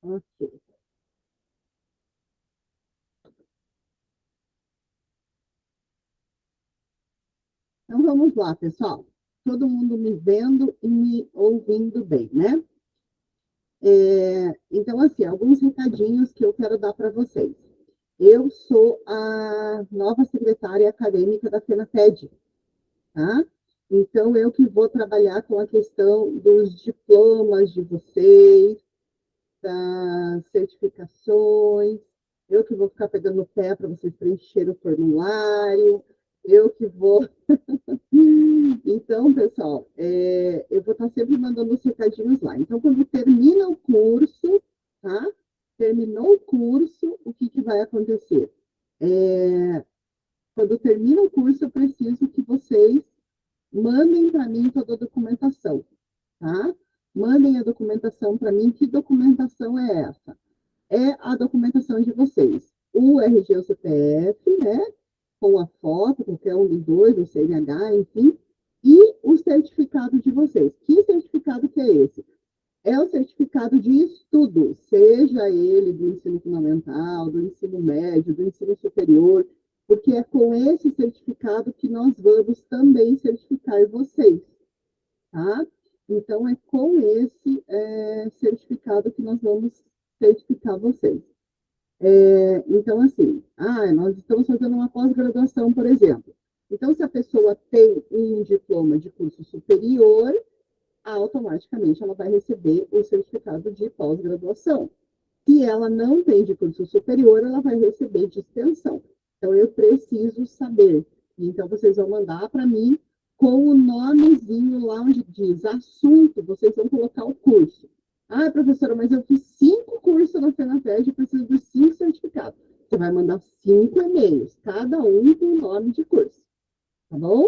Ok. Então, vamos lá, pessoal. Todo mundo me vendo e me ouvindo bem, né? Então, assim, alguns recadinhos que eu quero dar para vocês. Eu sou a nova secretária acadêmica da FENAPED, tá? Então, eu que vou trabalhar com a questão dos diplomas de vocês, das certificações, eu que vou ficar pegando o pé para vocês preencherem o formulário, eu que vou. Então, pessoal, eu vou estar sempre mandando os recadinhos lá. Então, quando termina o curso, tá? Terminou o curso, o que vai acontecer? Quando termina o curso, eu preciso que vocês mandem para mim toda a documentação, tá? Mandem a documentação para mim. Que documentação é essa? É a documentação de vocês. O RG, o CPF, né? Com a foto, qualquer um dos dois, o CNH, enfim, e o certificado de vocês. Que certificado que é esse? É o certificado de estudo, seja ele do ensino fundamental, do ensino médio, do ensino superior, porque é com esse certificado que nós vamos também certificar vocês, tá? Então, é com esse certificado que nós vamos certificar vocês. Então, assim, nós estamos fazendo uma pós-graduação, por exemplo. Então, se a pessoa tem um diploma de curso superior, automaticamente ela vai receber o certificado de pós-graduação. Se ela não tem de curso superior, ela vai receber de extensão. Então, eu preciso saber. Então, vocês vão mandar para mim com o nomezinho lá onde diz assunto, vocês vão colocar o curso. Professora, mas eu fiz 5 cursos na FENAPED e preciso dos 5 certificados. Você vai mandar 5 e-mails, cada um com o nome de curso. Tá bom?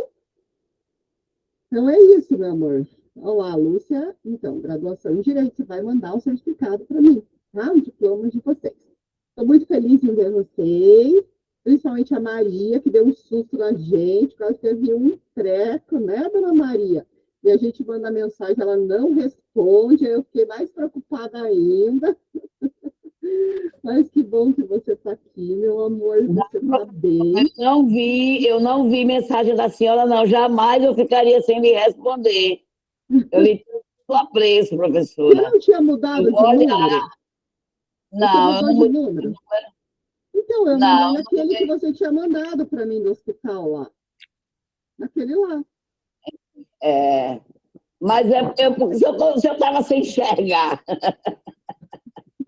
Então é isso, meu amor. Olá, Lúcia. Então, graduação em Direito, você vai mandar o certificado para mim, tá? O diploma de vocês. Estou muito feliz em ver vocês, principalmente a Maria, que deu um susto na gente, quase teve um treco, né, dona Maria? E a gente manda mensagem, ela não responde, aí eu fiquei mais preocupada ainda. Mas que bom que você está aqui, meu amor, você está bem. Eu não vi mensagem da senhora, não. Jamais eu ficaria sem lhe responder. Eu lhe tenho muito apreço, Você professora. não tinha Eu mudado de vou olhar. número? Você Não, eu mudou não de mudei de número? número. Então, eu mandei Não, eu não naquele que mudei. você tinha mandado para mim do hospital lá. Naquele lá. É, mas porque se eu estava sem enxergar.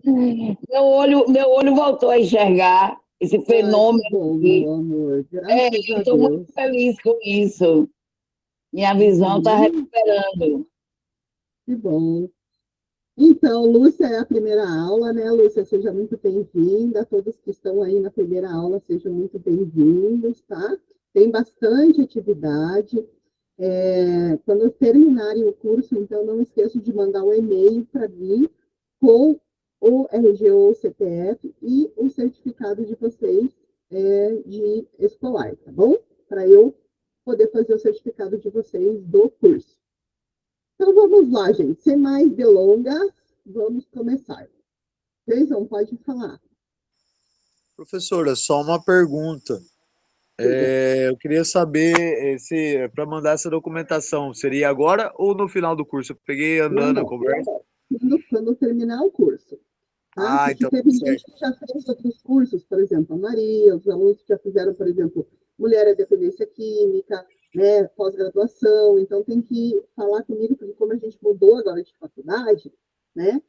Meu olho voltou a enxergar esse Ai, que fenômeno bom, aqui. meu amor. Eu Graças a estou muito Deus. feliz com isso. Minha visão está Uhum, recuperando. que bom. Então, Lúcia é a primeira aula, né? Lúcia, seja muito bem-vinda. Todos que estão aí na primeira aula, sejam muito bem-vindos, tá? Tem bastante atividade. Quando terminarem o curso, então, não esqueçam de mandar um e-mail para mim com o RG ou CPF e o certificado de vocês de escolar, tá bom? Para eu poder fazer o certificado de vocês do curso. Então, vamos lá, gente. Sem mais delongas, vamos começar. Jason, pode falar. Professora, só uma pergunta. Diga. Eu queria saber se para mandar essa documentação seria agora ou no final do curso? Eu peguei Não, andando a não. conversa. Quando terminar o curso, tá? Porque Então tá teve gente certo. que já fez outros cursos, por exemplo, a Maria, os alunos que já fizeram, por exemplo, Mulher é Dependência Química, né, pós-graduação, então tem que falar comigo, porque como a gente mudou agora de faculdade, né,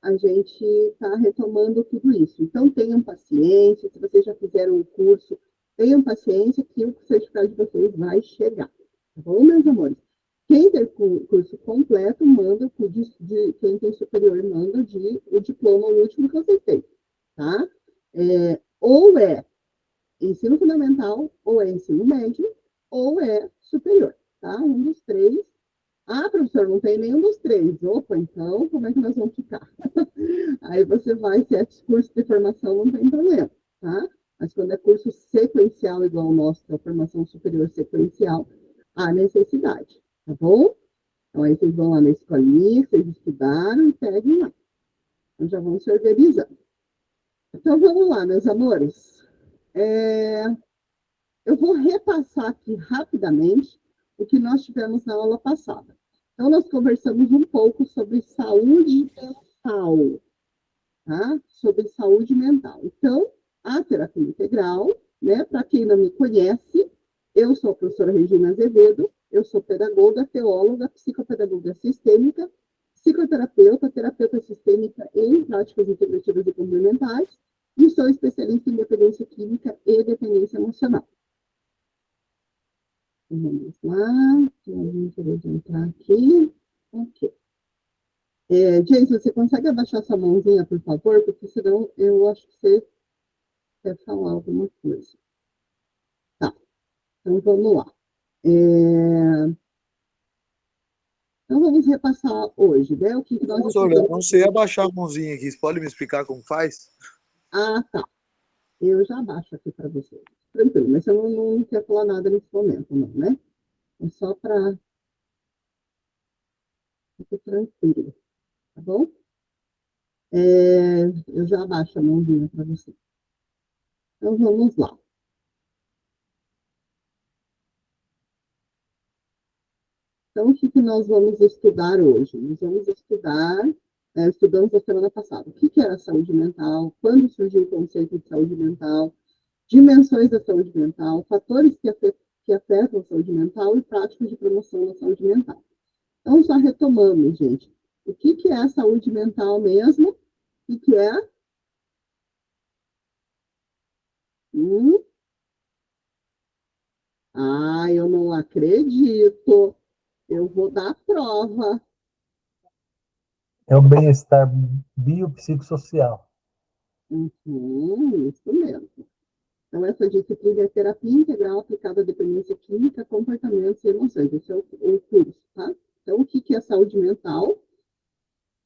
a gente está retomando tudo isso. Então tenham paciência, se vocês já fizeram o curso, tenham paciência que o certificado de vocês vai chegar, tá bom, meus amores? Quem tem curso completo, manda quem tem superior, manda o diploma, o último que você tem, tá? Ou é ensino fundamental, ou é ensino médio, ou é superior, tá? Um dos três. Professor, não tem nenhum dos três. Opa, então, como é que nós vamos ficar? Aí você vai, se é curso de formação, não tem problema, tá? Mas quando é curso sequencial, igual o nosso, que é a formação superior sequencial, há necessidade, tá bom? Então, aí vocês vão lá na escolinha, vocês estudaram e peguem lá. Então, já vão se organizando. Então, vamos lá, meus amores. Eu vou repassar aqui rapidamente o que nós tivemos na aula passada. Então, nós conversamos um pouco sobre saúde mental, tá? Sobre saúde mental. Então, a terapia integral, né? Para quem não me conhece, eu sou a professora Regina Azevedo, eu sou pedagoga, teóloga, psicopedagoga sistêmica, psicoterapeuta, terapeuta sistêmica em práticas integrativas e complementares, e sou especialista em dependência química e dependência emocional. Vamos lá, vamos entrar aqui. Ok. Jason, você consegue abaixar sua mãozinha, por favor? Porque senão eu acho que você quer falar alguma coisa. Tá, então vamos lá. Então vamos repassar hoje, né? O que nós Professor, eu não sei abaixar a mãozinha aqui. Você pode me explicar como faz? Ah, tá. Eu já abaixo aqui para você. Tranquilo, mas eu não quero falar nada nesse momento, não, né? É só para ficar tranquilo, tá bom? Eu já abaixo a mãozinha para você. Então vamos lá. Então, o que nós vamos estudar hoje? Nós vamos estudar, estudamos a semana passada, o que era saúde mental, quando surgiu o conceito de saúde mental, dimensões da saúde mental, fatores que afetam a saúde mental e práticas de promoção da saúde mental. Então, já retomamos, gente. O que é a saúde mental mesmo? O que é? Eu não acredito. Eu vou dar a prova. É o bem-estar biopsicossocial. Isso mesmo. Então, essa disciplina é terapia integral aplicada à dependência química, comportamentos e emoções. Esse é o curso, tá? Então, o que é saúde mental?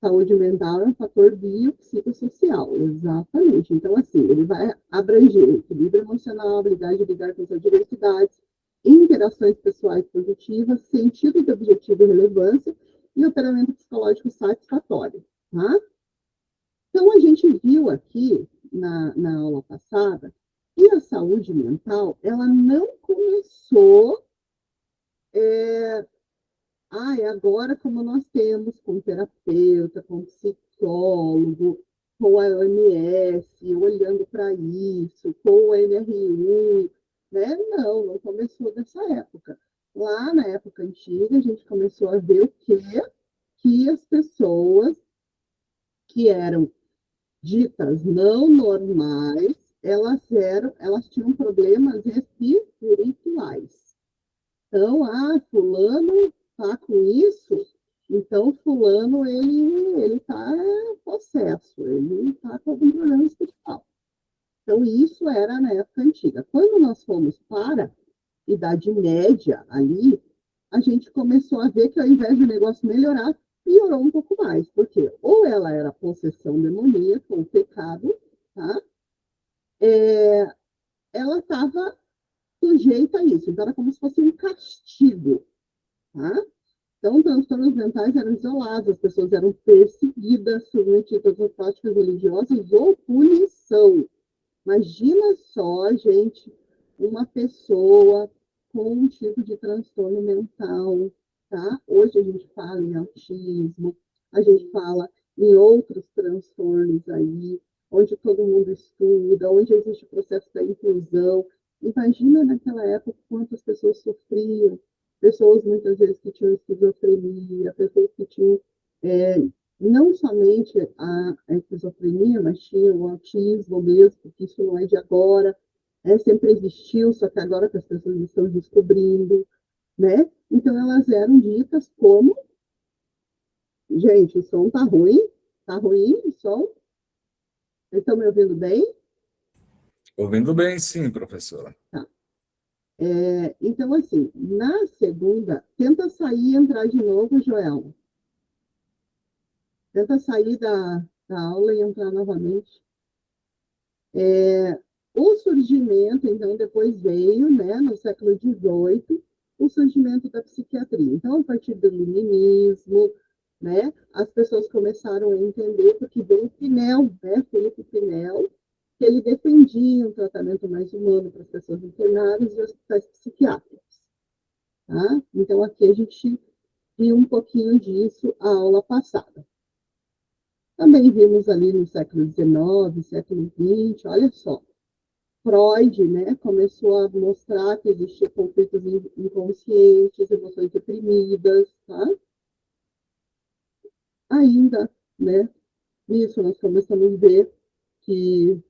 Saúde mental é um fator biopsicossocial, exatamente. Então, assim, ele vai abranger equilíbrio emocional, habilidade de lidar com as adversidades, interações pessoais positivas, sentido de objetivo e relevância e operamento psicológico satisfatório, tá? Então, a gente viu aqui na aula passada que a saúde mental, ela não começou agora como nós temos com terapeuta, com psicólogo, com a OMS, olhando para isso, com o NRU, né? Não começou dessa época. Lá na época antiga, a gente começou a ver o quê? Que as pessoas que eram ditas não normais, elas tinham problemas espirituais. Então, fulano tá com isso, então fulano ele tá possesso, ele tá com algum problema espiritual. Então, isso era na época antiga. Quando nós fomos para a Idade Média ali, a gente começou a ver que ao invés do negócio melhorar, piorou um pouco mais, porque ou ela era possessão demoníaca, ou pecado, tá? Ela estava sujeita a isso, então era como se fosse um castigo, tá? Então, transtornos mentais eram isolados, as pessoas eram perseguidas, submetidas a práticas religiosas ou punição. Imagina só, gente, uma pessoa com um tipo de transtorno mental, tá? Hoje a gente fala em autismo, a gente fala em outros transtornos aí, onde todo mundo estuda, onde existe o processo da inclusão. Imagina naquela época quantas pessoas sofriam, pessoas muitas vezes que tinham esquizofrenia, pessoas que tinham não somente a esquizofrenia, mas tinha o autismo mesmo, porque isso não é de agora, sempre existiu, só que agora que as pessoas estão descobrindo, né? Então, elas eram ditas como... Gente, o som tá ruim? Tá ruim o som? Vocês estão me ouvindo bem? Ouvindo bem, sim, professora. Tá. Então, assim, na segunda... Tenta sair e entrar de novo, Joel. Tenta sair da aula e entrar novamente. O surgimento, então, depois veio, né, no século XVIII, o surgimento da psiquiatria. Então, a partir do iluminismo, né? As pessoas começaram a entender, porque veio o Pinel, né? Felipe Pinel, que ele defendia um tratamento mais humano para as pessoas internadas e hospitais psiquiátricos. Tá? Então, aqui a gente viu um pouquinho disso a aula passada. Também vimos ali no século XIX, século XX, olha só, Freud, né, começou a mostrar que existiam conflitos inconscientes, emoções reprimidas, tá? Ainda, né, nisso nós começamos a ver que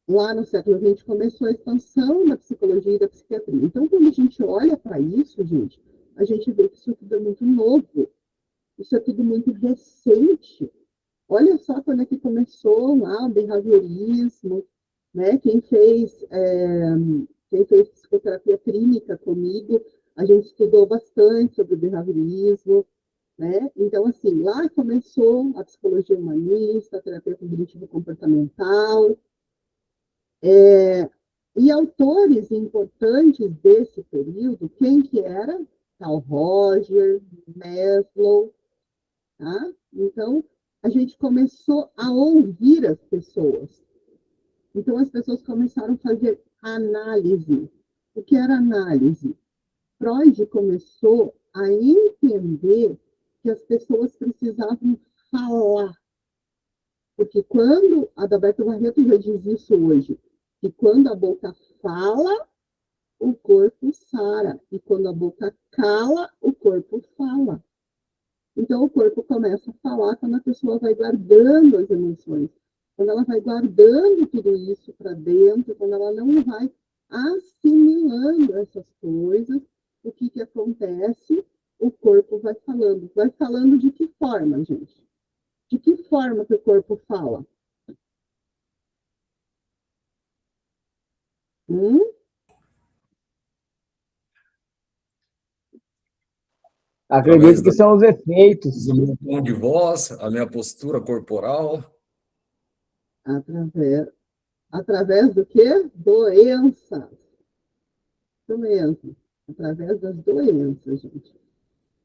lá no século XX começou a expansão da psicologia e da psiquiatria. Então, quando a gente olha para isso, gente, a gente vê que isso tudo é muito novo, isso é tudo muito recente. Olha só quando é que começou lá o behaviorismo, né? Quem fez psicoterapia clínica comigo, a gente estudou bastante sobre o behaviorismo, né? Então, assim, lá começou a psicologia humanista, a terapia cognitivo-comportamental, e autores importantes desse período, quem que era? Carl Roger, Maslow, tá? Então, a gente começou a ouvir as pessoas. Então, as pessoas começaram a fazer análise. O que era análise? Freud começou a entender que as pessoas precisavam falar. Porque quando, Adalberto Barreto já diz isso hoje, que quando a boca fala, o corpo sara. E quando a boca cala, o corpo fala. Então, o corpo começa a falar quando a pessoa vai guardando as emoções. Quando ela vai guardando tudo isso para dentro, quando ela não vai assimilando essas coisas, o que, que acontece? O corpo vai falando. Vai falando de que forma, gente? De que forma que o corpo fala? Através Acredito que são os efeitos. do meu tom de voz, a minha postura corporal. Através do quê? Doenças. Isso mesmo. Através das doenças, gente.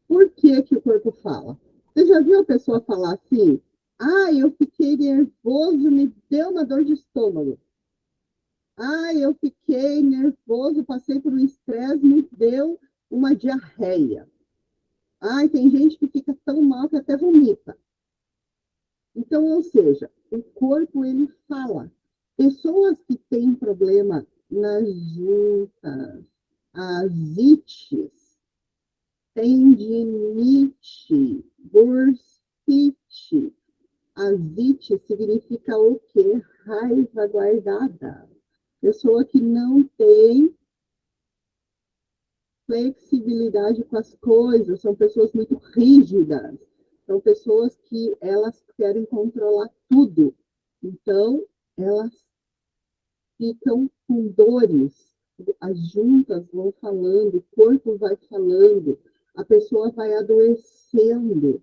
Por que, que o corpo fala? Você já viu a pessoa falar assim? Ah, eu fiquei nervoso, me deu uma dor de estômago. Ah, eu fiquei nervoso, passei por um estresse, me deu uma diarreia. Ah, tem gente que fica tão mal que até vomita. Então, ou seja, o corpo, ele fala. Pessoas que têm problema nas juntas, asites, tendinite, bursite. Asite significa o quê? Raiva guardada. Pessoa que não tem flexibilidade com as coisas, são pessoas muito rígidas, são pessoas que elas querem controlar tudo. Então, elas ficam com dores, as juntas vão falando, o corpo vai falando, a pessoa vai adoecendo.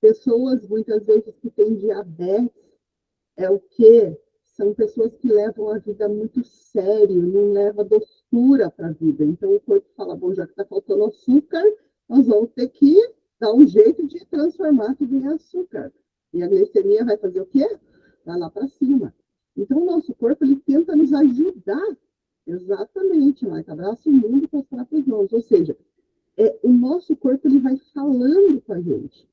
Pessoas, muitas vezes, que têm diabetes, é o quê? São pessoas que levam a vida muito sério, não levam doçura para a vida. Então, o corpo fala, bom, já que está faltando açúcar, nós vamos ter que dar um jeito de transformar tudo em açúcar. E a glicemia vai fazer o quê? Vai lá para cima. Então, o nosso corpo, ele tenta nos ajudar. Exatamente, Marca. Abraça o mundo com as próprias mãos. Ou seja, o nosso corpo, ele vai falando com a gente.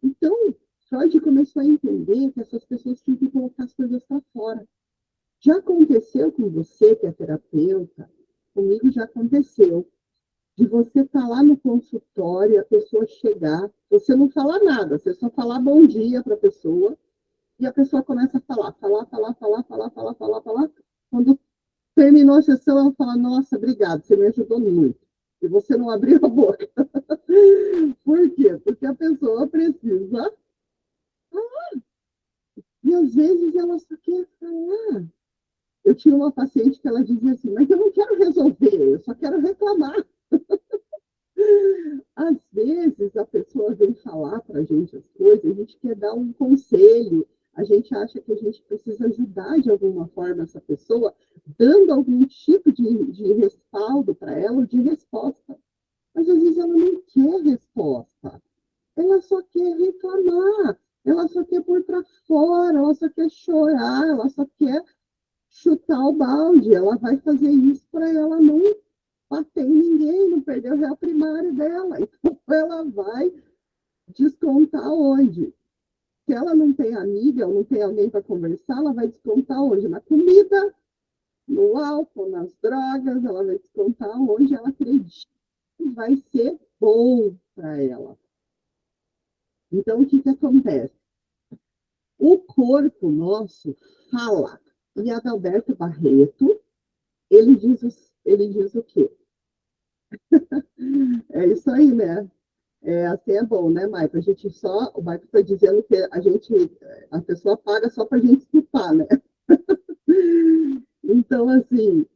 Então, Freud começou a entender que essas pessoas tinham que colocar as coisas para fora. Já aconteceu com você, que é terapeuta, comigo já aconteceu, de você estar lá no consultório, a pessoa chegar, você não falar nada, você só falar bom dia para a pessoa, e a pessoa começa a falar. Quando terminou a sessão, ela fala, nossa, obrigado, você me ajudou muito. E você não abriu a boca. Por quê? Porque a pessoa precisa falar. E às vezes ela só quer falar. Eu tinha uma paciente que ela dizia assim, mas eu não quero resolver, eu só quero reclamar. Às vezes a pessoa vem falar para a gente as coisas, a gente quer dar um conselho, a gente acha que a gente precisa ajudar de alguma forma essa pessoa, dando algum tipo de respaldo para ela, ou de resposta. mas às vezes ela não quer resposta. Ela só quer reclamar, ela só quer pôr para fora, ela só quer chorar, ela só quer chutar o balde. Ela vai fazer isso para ela não bater em ninguém, não perder o réu primário dela. Então, ela vai descontar onde? Se ela não tem amiga ou não tem alguém para conversar, ela vai descontar onde? Na comida, no álcool, nas drogas, ela vai descontar onde ela acredita que vai ser bom para ela. Então, o que, que acontece? O corpo nosso fala. E Adalberto Barreto, ele diz o quê? É isso aí, né? Assim é bom, né, Maicon? O Maicon está dizendo que a pessoa paga só para a gente escutar, né? Então, assim,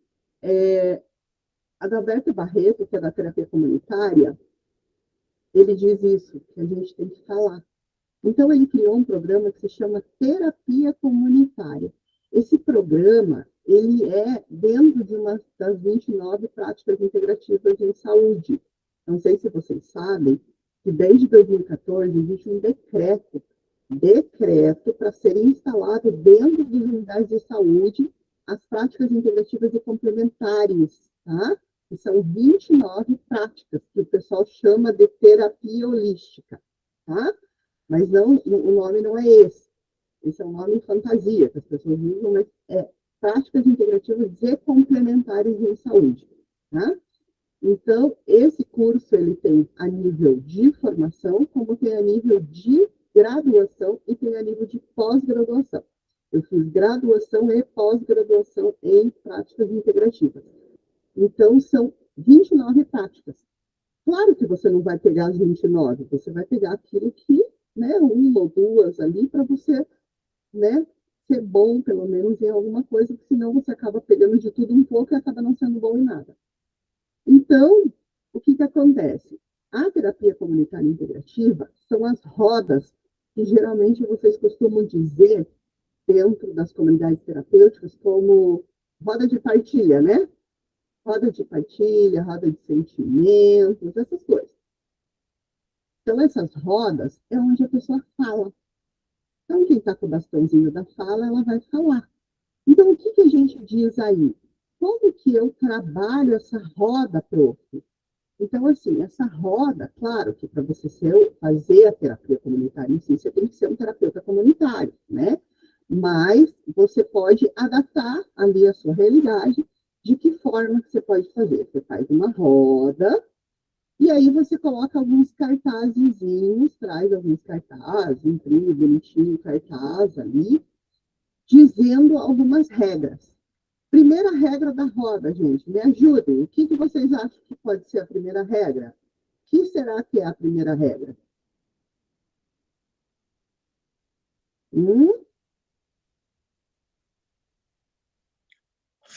Adalberto Barreto, que é da terapia comunitária, ele diz isso, que a gente tem que falar. Então, ele criou um programa que se chama Terapia Comunitária. Esse programa, ele é dentro de uma das 29 práticas integrativas em saúde. Não sei se vocês sabem que desde 2014 existe um decreto para ser instalado dentro das unidades de saúde as práticas integrativas e complementares, tá? Que são 29 práticas que o pessoal chama de terapia holística, tá? Mas não, o nome não é esse. Esse é um nome fantasia que as pessoas usam, mas é práticas integrativas e complementares em saúde. Tá? Então, esse curso ele tem a nível de formação, como tem a nível de graduação e tem a nível de pós-graduação. Eu fiz graduação e pós-graduação em práticas integrativas. Então, são 29 práticas. Claro que você não vai pegar as 29, você vai pegar aquilo que, né, uma ou duas ali para você, né, ser bom, pelo menos, em alguma coisa, porque senão você acaba pegando de tudo um pouco e acaba não sendo bom em nada. Então, o que, que acontece? A terapia comunitária integrativa são as rodas que geralmente vocês costumam dizer dentro das comunidades terapêuticas como roda de partilha, né? Roda de partilha, roda de sentimentos, essas coisas. Então, essas rodas é onde a pessoa fala. Então, quem está com o bastãozinho da fala, ela vai falar. Então, o que, que a gente diz aí? Como que eu trabalho essa roda, prof? Então, assim, essa roda, claro que para você fazer a terapia comunitária em si, você tem que ser um terapeuta comunitário, né? Mas você pode adaptar ali a sua realidade. De que forma que você pode fazer? Você faz uma roda, e aí você coloca alguns cartazezinhos, traz alguns cartazes, imprime bonitinho cartaz ali, dizendo algumas regras. Primeira regra da roda, gente, me ajudem. O que, que vocês acham que pode ser a primeira regra? O que será que é a primeira regra?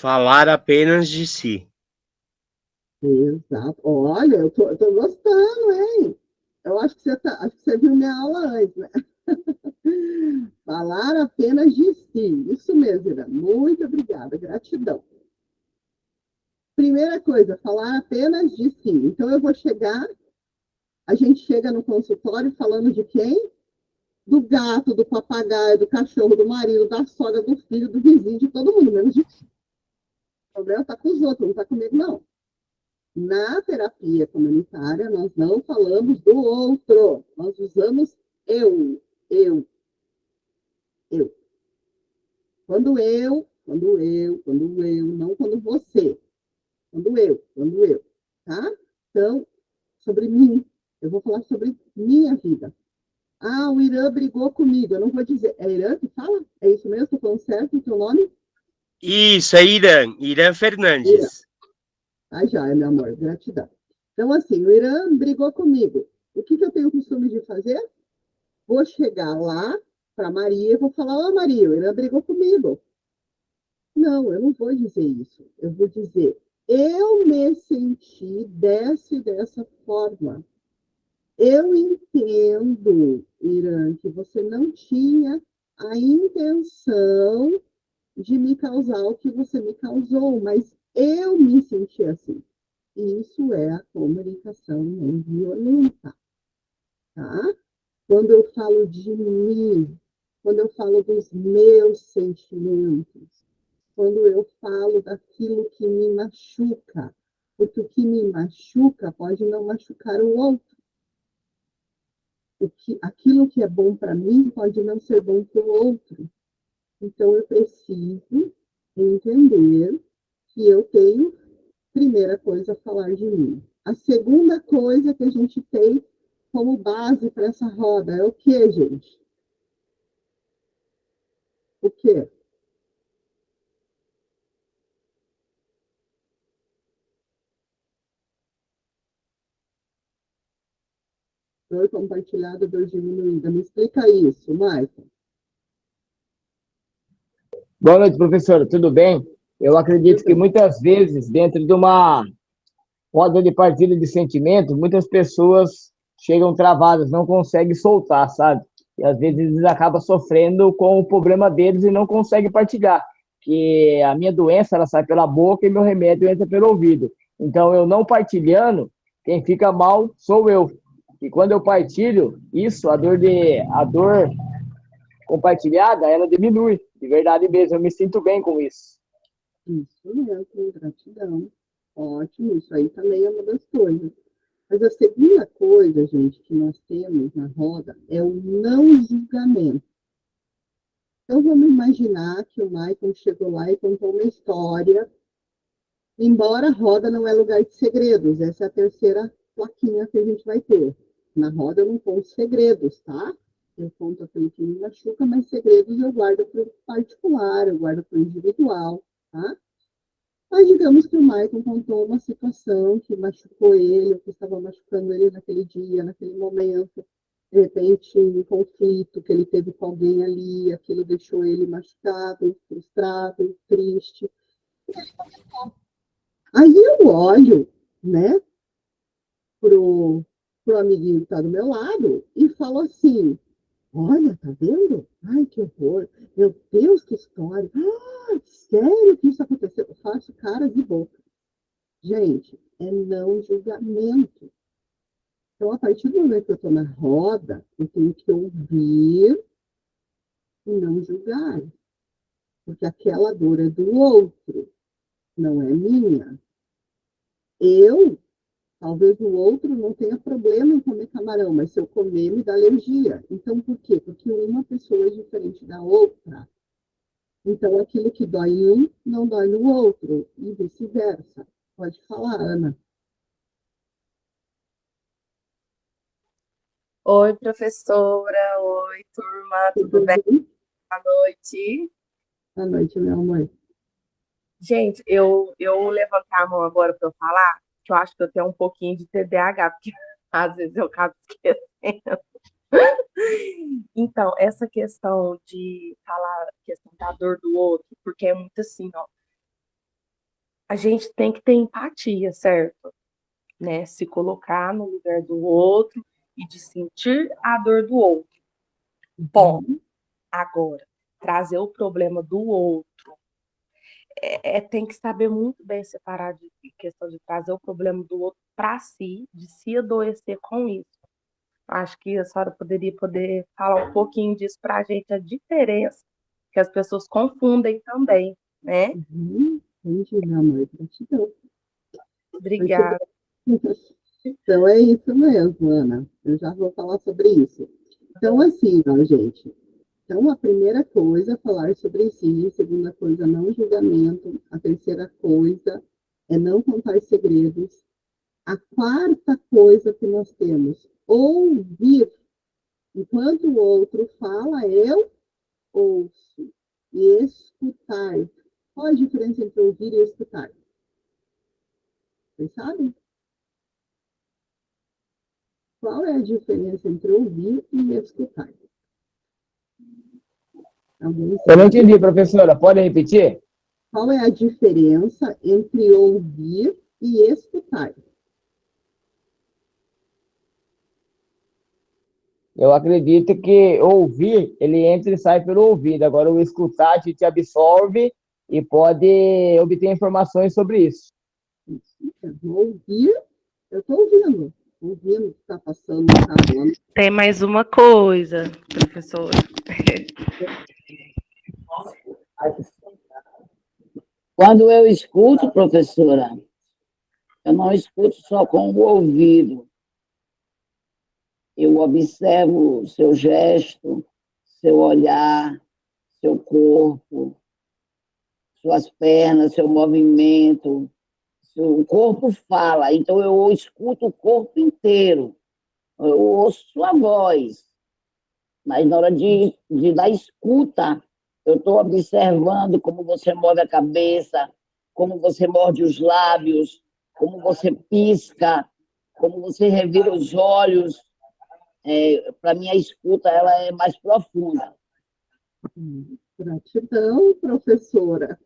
Falar apenas de si. Exato. Olha, eu tô gostando, hein? Eu acho que você viu minha aula antes, né? Falar apenas de si. Isso mesmo, Ira. Muito obrigada. Gratidão. Primeira coisa, falar apenas de si. Então, a gente chega no consultório falando de quem? Do gato, do papagaio, do cachorro, do marido, da sogra, do filho, do vizinho, de todo mundo, menos de si. O problema está com os outros, não está comigo, não. Na terapia comunitária, nós não falamos do outro, nós usamos eu. Quando eu, não quando você. Quando eu, tá? Então, sobre mim, eu vou falar sobre minha vida. Ah, o Irã brigou comigo, eu não vou dizer, é Irã que fala? É isso mesmo? Estou falando certo o teu nome? Isso, é Irã Irã. Fernandes. Ah, já, meu amor, gratidão. Então, assim, o Irã brigou comigo. O que, que eu tenho o costume de fazer? Vou chegar lá para Maria e vou falar, ó, Maria, o Irã brigou comigo. Não, eu não vou dizer isso. Eu vou dizer, eu me senti dessa forma. Eu entendo, Irã, que você não tinha a intenção de me causar o que você me causou, mas eu me senti assim. Isso é a comunicação não violenta, tá? Quando eu falo de mim, quando eu falo dos meus sentimentos, quando eu falo daquilo que me machuca, porque o que me machuca pode não machucar o outro. Aquilo que é bom para mim pode não ser bom para o outro. Então, eu preciso entender que eu tenho, primeira coisa, falar de mim. A segunda coisa que a gente tem como base para essa roda é o que, gente? O quê? Dor compartilhada, dor diminuída. Me explica isso, Maicon. Boa noite, professora. Tudo bem? Eu acredito que muitas vezes, dentro de uma roda de partilha de sentimentos, muitas pessoas chegam travadas, não conseguem soltar, sabe? E às vezes eles acabam sofrendo com o problema deles e não conseguem partilhar. Que a minha doença, ela sai pela boca e meu remédio entra pelo ouvido. Então, eu não partilhando, quem fica mal sou eu. E quando eu partilho, isso, a dor compartilhada, ela diminui, de verdade mesmo, eu me sinto bem com isso. Isso mesmo, gratidão. Ótimo, isso aí também é uma das coisas. Mas a segunda coisa, gente, que nós temos na roda é o não julgamento. Então, vamos imaginar que o Maicon chegou lá e contou uma história, embora a roda não é lugar de segredos, essa é a terceira plaquinha que a gente vai ter. Na roda eu não conto segredos, tá? Eu conto aquilo que me machuca, mas segredos eu guardo para o particular, eu guardo para o individual, tá? Mas digamos que o Maicon contou uma situação que machucou ele, ou que estava machucando ele naquele dia, naquele momento, de repente um conflito que ele teve com alguém ali, aquilo deixou ele machucado, frustrado, triste. Aí eu olho, né, pro amiguinho que está do meu lado e falo assim: olha, tá vendo? Ai, que horror. Meu Deus, que história. Ah, sério que isso aconteceu? Eu faço cara de boca. Gente, é não julgamento. Então, a partir do momento que eu estou na roda, eu tenho que ouvir e não julgar. Porque aquela dor é do outro, não é minha. Talvez o outro não tenha problema em comer camarão, mas se eu comer, me dá alergia. Então, por quê? Porque uma pessoa é diferente da outra. Então, aquilo que dói em um, não dói no outro, e vice-versa. Pode falar, Ana. Oi, professora. Oi, turma. Tudo bem? Boa noite. Boa noite, meu amor. Gente, eu levantar a mão agora para eu falar, que eu acho que eu tenho um pouquinho de TDAH, porque às vezes eu acabo esquecendo. Então, essa questão de falar, questão da dor do outro, porque é muito assim, ó. A gente tem que ter empatia, certo? Né? Se colocar no lugar do outro e de sentir a dor do outro. Bom, agora, trazer o problema do outro, tem que saber muito bem separar de questão de trazer o problema do outro para si, de se adoecer com isso. Acho que a senhora poderia falar um pouquinho disso para a gente, a diferença, que as pessoas confundem também, né? Entendi, meu amor. Gratidão. Obrigada. Então, é isso mesmo, Ana. Eu já vou falar sobre isso. Então, assim, ó, gente. Então, a primeira coisa é falar sobre si, a segunda coisa, não julgamento, a terceira coisa é não contar segredos, a quarta coisa que nós temos, ouvir. Enquanto o outro fala, eu ouço. E escutar. Qual a diferença entre ouvir e escutar? Vocês sabem? Qual é a diferença entre ouvir e escutar? Eu não entendi, professora. Pode repetir? Qual é a diferença entre ouvir e escutar? Eu acredito que ouvir, ele entra e sai pelo ouvido. Agora, o escutar, a gente absorve e pode obter informações sobre isso. Então, No ouvir, eu estou ouvindo o que está passando, está falando. Tem mais uma coisa, professora. Quando eu escuto, professora, eu não escuto só com o ouvido. Eu observo seu gesto, seu olhar, seu corpo, suas pernas, seu movimento. O corpo fala, então eu escuto o corpo inteiro. Eu ouço sua voz, mas na hora de dar escuta, eu estou observando como você move a cabeça, como você morde os lábios, como você pisca, como você revira os olhos. Para mim, a escuta ela é mais profunda. Gratidão, professora.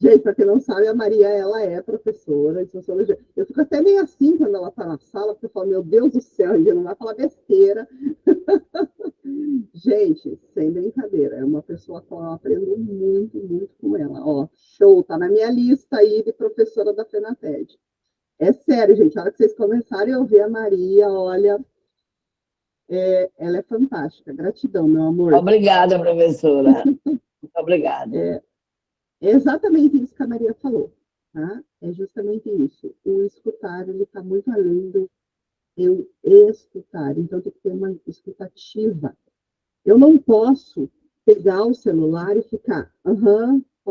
Gente, para quem não sabe, a Maria, ela é professora de sociologia. Eu fico até meio assim quando ela está na sala, porque eu falo, meu Deus do céu, a gente não vai falar besteira. Gente, sem brincadeira, é uma pessoa que eu aprendo muito, muito com ela. Ó, show, tá na minha lista aí de professora da FENATED. É sério, gente, a hora que vocês começarem a ouvir a Maria, olha, ela é fantástica. Gratidão, meu amor. Obrigada, professora. Muito obrigada. É exatamente isso que a Maria falou, tá? É justamente isso. O escutar, ele está muito além do eu escutar. Então, tem que ter uma escutativa. Eu não posso pegar o celular e ficar, pode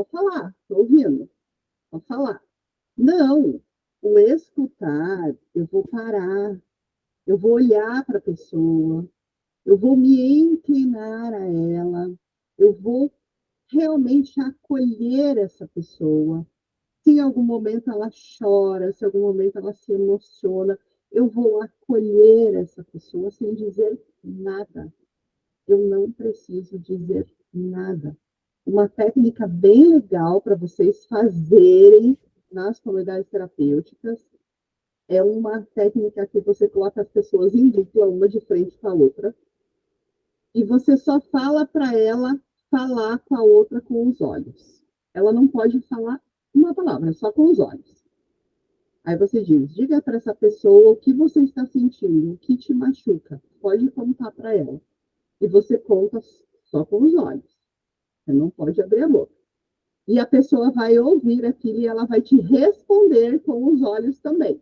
falar, estou ouvindo, pode falar. Não, o escutar, eu vou parar, eu vou olhar para a pessoa, eu vou me inclinar a ela, eu vou realmente acolher essa pessoa. Se em algum momento ela chora, se em algum momento ela se emociona, eu vou acolher essa pessoa sem dizer nada. Eu não preciso dizer nada. Uma técnica bem legal para vocês fazerem nas comunidades terapêuticas é uma técnica que você coloca as pessoas em dupla, uma de frente com a outra, e você só fala para ela falar com a outra com os olhos. Ela não pode falar uma palavra, só com os olhos. Aí você diz, diga para essa pessoa o que você está sentindo, o que te machuca. Pode contar para ela. E você conta só com os olhos. Você não pode abrir a boca. E a pessoa vai ouvir aquilo e ela vai te responder com os olhos também.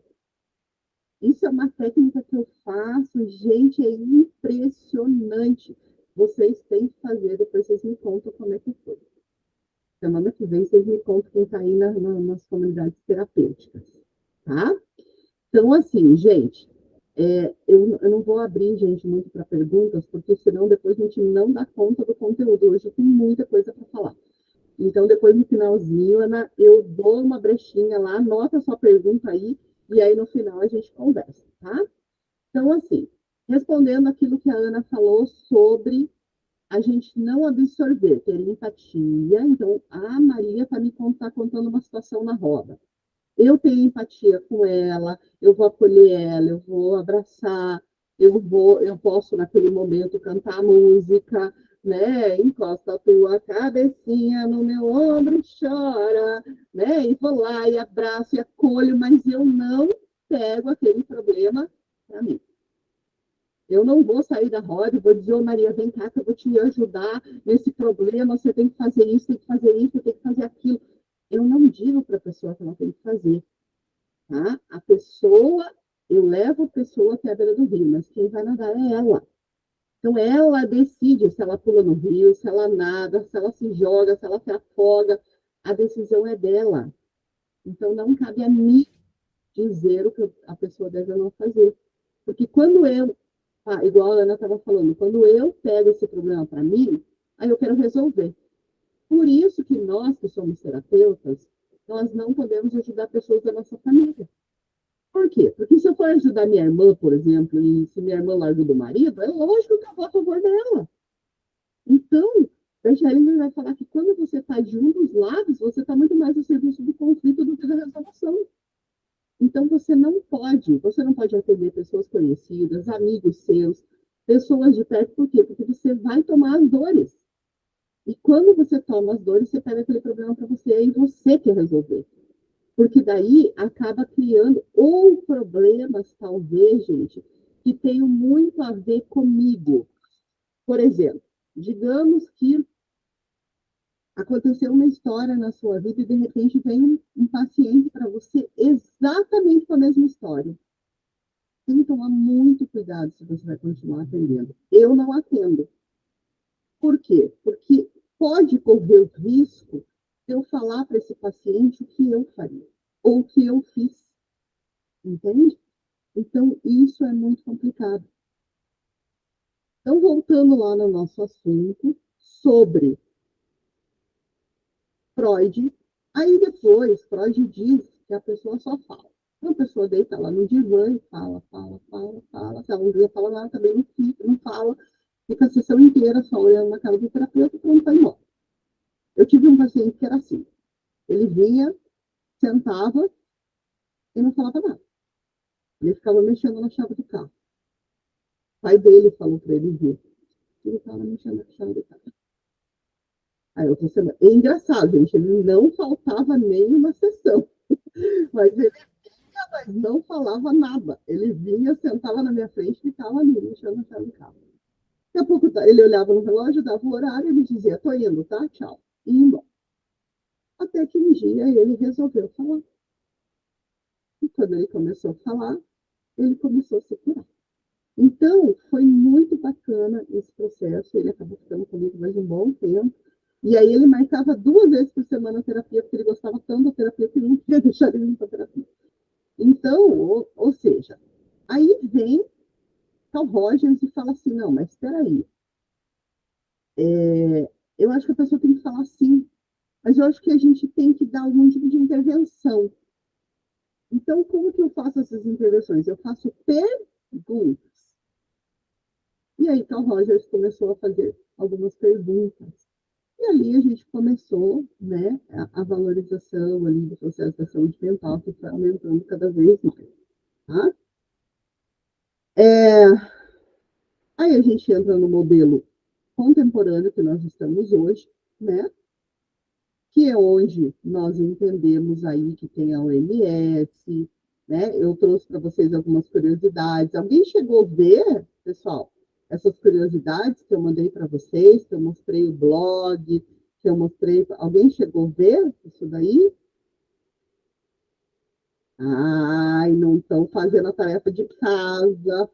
Isso é uma técnica que eu faço, gente, é impressionante. Vocês têm que fazer, depois vocês me contam como é que foi. Semana que vem vocês me contam quem está aí nas comunidades terapêuticas, tá? Então, assim, gente, eu não vou abrir, gente, muito para perguntas, porque senão depois a gente não dá conta do conteúdo. Hoje tem muita coisa para falar. Então, depois no finalzinho, Ana, eu dou uma brechinha lá, anota a sua pergunta aí, e aí no final a gente conversa, tá? Então, assim, respondendo aquilo que a Ana falou sobre a gente não absorver, ter empatia. Então, a Maria está me contando uma situação na roda. Eu tenho empatia com ela, eu vou acolher ela, eu vou abraçar, eu posso naquele momento cantar música, né? Encosta a tua cabecinha no meu ombro e chora, né? E vou lá e abraço e acolho, mas eu não pego aquele problema para mim. Eu não vou sair da roda e vou dizer, Maria, vem cá que eu vou te ajudar nesse problema, você tem que fazer isso, tem que fazer isso, tem que fazer aquilo. Eu não digo para a pessoa que ela tem que fazer. Tá? A pessoa, eu levo a pessoa até a beira do rio, mas quem vai nadar é ela. Então, ela decide se ela pula no rio, se ela nada, se ela se joga, se ela se afoga. A decisão é dela. Então, não cabe a mim dizer o que a pessoa deve ou não fazer. Porque quando igual a Ana estava falando, quando eu pego esse problema para mim, aí eu quero resolver. Por isso que nós, que somos terapeutas, nós não podemos ajudar pessoas da nossa família. Por quê? Porque se eu for ajudar minha irmã, por exemplo, e se minha irmã largou do marido, é lógico que eu vou a favor dela. Então, a Jairine vai falar que quando você está de um dos lados, você está muito mais a serviço do conflito do que da resolução. Então, você não pode atender pessoas conhecidas, amigos seus, pessoas de perto, por quê? Porque você vai tomar as dores. E quando você toma as dores, você pega aquele problema para você e você quer resolver. Porque daí acaba criando ou problemas, talvez, gente, que tenham muito a ver comigo. Por exemplo, digamos que aconteceu uma história na sua vida e, de repente, vem um paciente para você exatamente com a mesma história. Tem que tomar muito cuidado se você vai continuar atendendo. Eu não atendo. Por quê? Porque pode correr o risco de eu falar para esse paciente o que eu faria, ou o que eu fiz. Entende? Então, isso é muito complicado. Então, voltando lá no nosso assunto sobre Freud, aí depois Freud diz que a pessoa só fala. Então, a pessoa deita lá no divã e fala. Se ela não quiser falar nada, também não fica, não fala. Fica a sessão inteira só olhando na cara do terapeuta e pronto, vai embora. Eu tive um paciente que era assim. Ele vinha, sentava e não falava nada. Ele ficava mexendo na chave do carro. O pai dele falou para ele vir. Ele estava mexendo na chave do carro. Aí outra semana. É engraçado, gente. Ele não faltava nenhuma sessão. Mas ele vinha, mas não falava nada. Ele vinha, sentava na minha frente e ficava ali, mexendo na chave do carro. Daqui a pouco ele olhava no relógio, dava o horário, ele dizia, tô indo, tá? Tchau. E ia embora. Até que um dia ele resolveu falar. E quando ele começou a falar, ele começou a se curar. Então, foi muito bacana esse processo. Ele acabou ficando comigo mais um bom tempo. E aí ele marcava 2 vezes por semana a terapia, porque ele gostava tanto da terapia que ele não queria deixar ele ir para a terapia. Então, ou seja, aí vem Carl Rogers e fala assim, não, mas espera aí. Eu acho que a pessoa tem que falar sim, mas eu acho que a gente tem que dar algum tipo de intervenção. Então, como que eu faço essas intervenções? Eu faço perguntas. E aí, Carl Rogers começou a fazer algumas perguntas. E ali a gente começou, né, a valorização ali do processo da saúde mental, que foi aumentando cada vez mais. Tá? Aí a gente entra no modelo contemporâneo que nós estamos hoje, né? Que é onde nós entendemos aí que tem a OMS, né? Eu trouxe para vocês algumas curiosidades. Alguém chegou a ver, pessoal, essas curiosidades que eu mandei para vocês, que eu mostrei o blog, que eu mostrei. Alguém chegou a ver isso daí? Ai, não estão fazendo a tarefa de casa.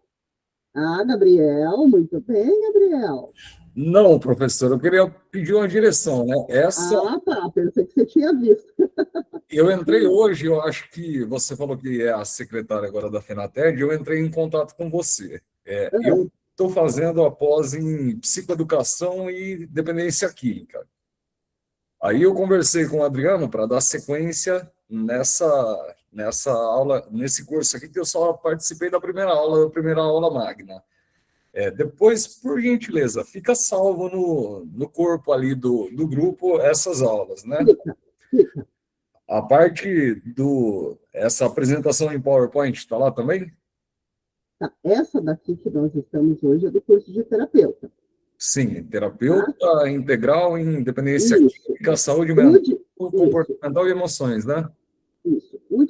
Ah, Gabriel, muito bem, Gabriel. Não, professor, eu queria pedir uma direção, né? Ah, tá, pensei que você tinha visto. Eu entrei hoje, eu acho que você falou que é a secretária agora da FENATED, eu entrei em contato com você. Eu estou fazendo a pós em psicoeducação e dependência química. Aí eu conversei com o Adriano para dar sequência nessa aula, nesse curso aqui, que eu só participei da primeira aula magna. Depois, por gentileza, fica salvo no corpo ali do grupo essas aulas, né? Fica. A parte essa apresentação em PowerPoint está lá também? Tá. Essa daqui que nós estamos hoje é do curso de terapeuta. Sim, terapeuta integral em dependência química, saúde mental, comportamental e emoções, né? Isso. O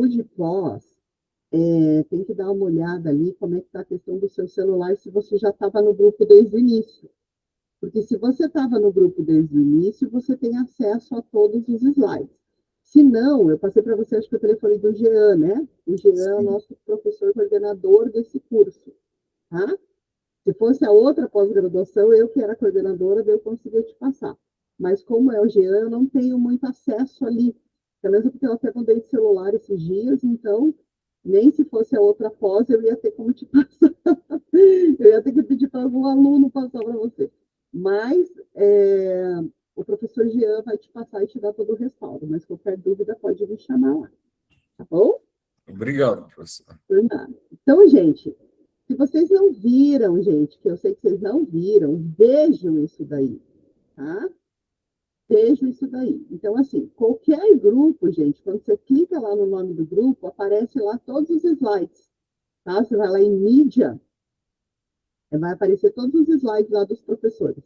de pós, tem que dar uma olhada ali como é que está a questão do seu celular, se você já estava no grupo desde o início. Porque se você estava no grupo desde o início, você tem acesso a todos os slides. Se não, eu passei para você, acho que o telefone do Jean, né? O Jean é o nosso professor coordenador desse curso, tá? Se fosse a outra pós-graduação, eu que era coordenadora, eu conseguia te passar. Mas como é o Jean, eu não tenho muito acesso ali. Pelo menos porque eu até mudei de celular esses dias, então nem se fosse a outra pós, eu ia ter como te passar. Eu ia ter que pedir para algum aluno passar para você. Mas o professor Jean vai te passar e te dar todo o respaldo. Mas qualquer dúvida pode me chamar lá. Tá bom? Obrigado, professor. Por nada. Então, gente, se vocês não viram, gente, que eu sei que vocês não viram, vejam isso daí, tá? Vejam isso daí. Então, assim, qualquer grupo, gente, quando você clica lá no nome do grupo, aparece lá todos os slides, tá? Você vai lá em mídia, vai aparecer todos os slides lá dos professores.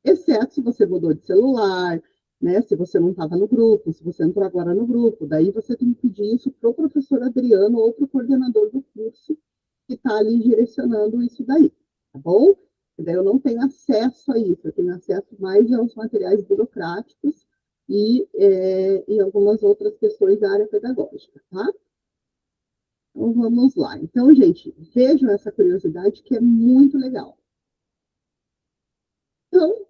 Exceto se você mudou de celular, né? Se você não estava no grupo, se você entrou agora no grupo, daí você tem que pedir isso para o professor Adriano ou para o coordenador do curso que está ali direcionando isso daí, tá bom? E daí eu não tenho acesso a isso, eu tenho acesso mais aos materiais burocráticos e algumas outras questões da área pedagógica, tá? Então, vamos lá. Então, gente, vejam essa curiosidade que é muito legal. Então,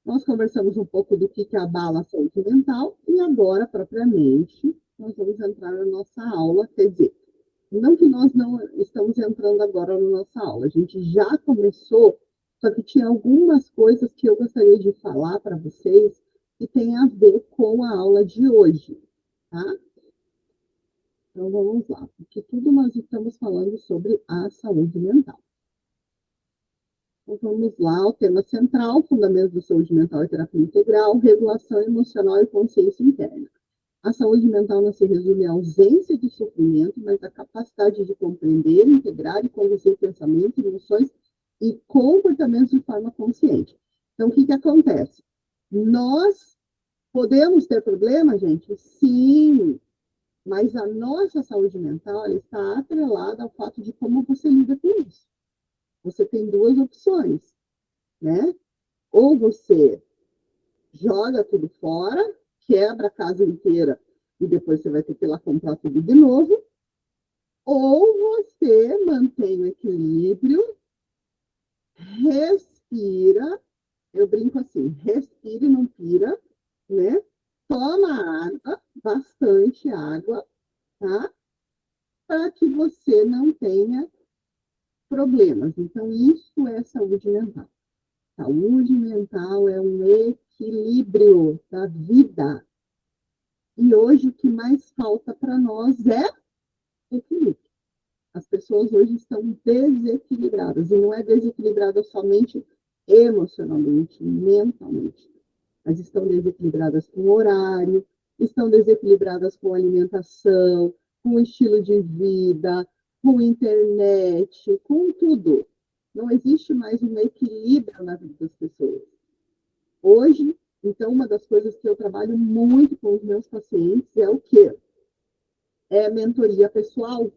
nós conversamos um pouco do que abala a saúde mental e agora, propriamente, nós vamos entrar na nossa aula, quer dizer, não que nós não estamos entrando agora na nossa aula, a gente já começou, só que tinha algumas coisas que eu gostaria de falar para vocês que tem a ver com a aula de hoje, tá? Então, vamos lá, porque tudo nós estamos falando sobre a saúde mental. Então, vamos lá, o tema central, fundamentos da saúde mental e terapia integral, regulação emocional e consciência interna. A saúde mental não se resume à ausência de sofrimento, mas à capacidade de compreender, integrar e conduzir pensamentos, emoções e comportamentos de forma consciente. Então, o que acontece? Nós podemos ter problema, gente? Sim, mas a nossa saúde mental está atrelada ao fato de como você lida com isso. Você tem duas opções, né? Ou você joga tudo fora, quebra a casa inteira e depois você vai ter que ir lá comprar tudo de novo, ou você mantém o equilíbrio, respira, eu brinco assim, respira e não pira, né? Toma água, bastante água, tá? Para que você não tenha problemas. Então, isso é saúde mental. Saúde mental é um equilíbrio da vida. E hoje o que mais falta para nós é equilíbrio. As pessoas hoje estão desequilibradas. E não é desequilibrada somente emocionalmente, mentalmente. Mas estão desequilibradas com o horário, estão desequilibradas com alimentação, com estilo de vida, com internet, com tudo. Não existe mais um equilíbrio na vida das pessoas. Hoje, então, uma das coisas que eu trabalho muito com os meus pacientes é o quê? É mentoria pessoal.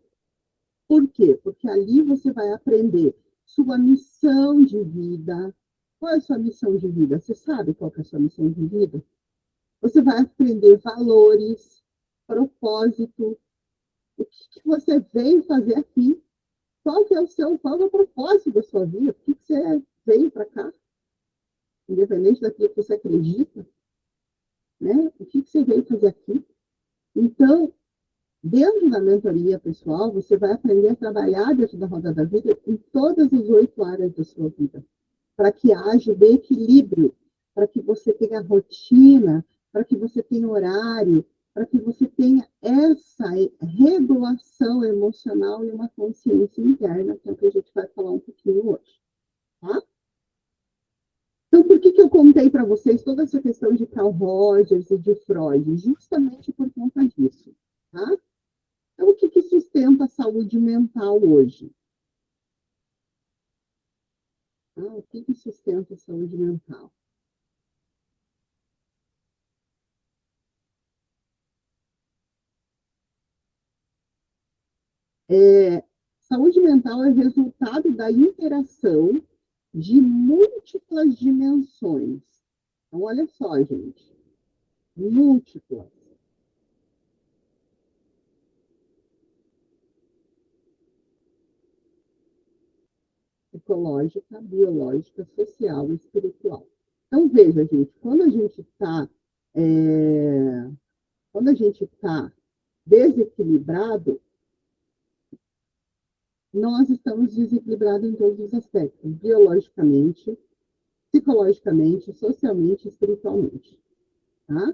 Por quê? Porque ali você vai aprender sua missão de vida. Qual é a sua missão de vida? Você sabe qual é a sua missão de vida? Você vai aprender valores, propósito, o que você veio fazer aqui, qual é o propósito da sua vida, por que você veio para cá, independente daquilo que você acredita, né? O que você veio fazer aqui. Então, dentro da mentoria pessoal, você vai aprender a trabalhar dentro da roda da vida em todas as 8 áreas da sua vida, para que haja o equilíbrio, para que você tenha rotina, para que você tenha horário, para que você tenha essa regulação emocional e uma consciência interna, que é o que a gente vai falar um pouquinho hoje, tá? Então, por que eu contei para vocês toda essa questão de Carl Rogers e de Freud? Justamente por conta disso, tá? Então, o que sustenta a saúde mental hoje? O que sustenta a saúde mental? Saúde mental é resultado da interação de múltiplas dimensões. Então, olha só, gente. Múltiplas. Psicológica, biológica, social e espiritual. Então, veja, gente, quando a gente está desequilibrado, nós estamos desequilibrados em todos os aspectos, biologicamente, psicologicamente, socialmente e espiritualmente, tá?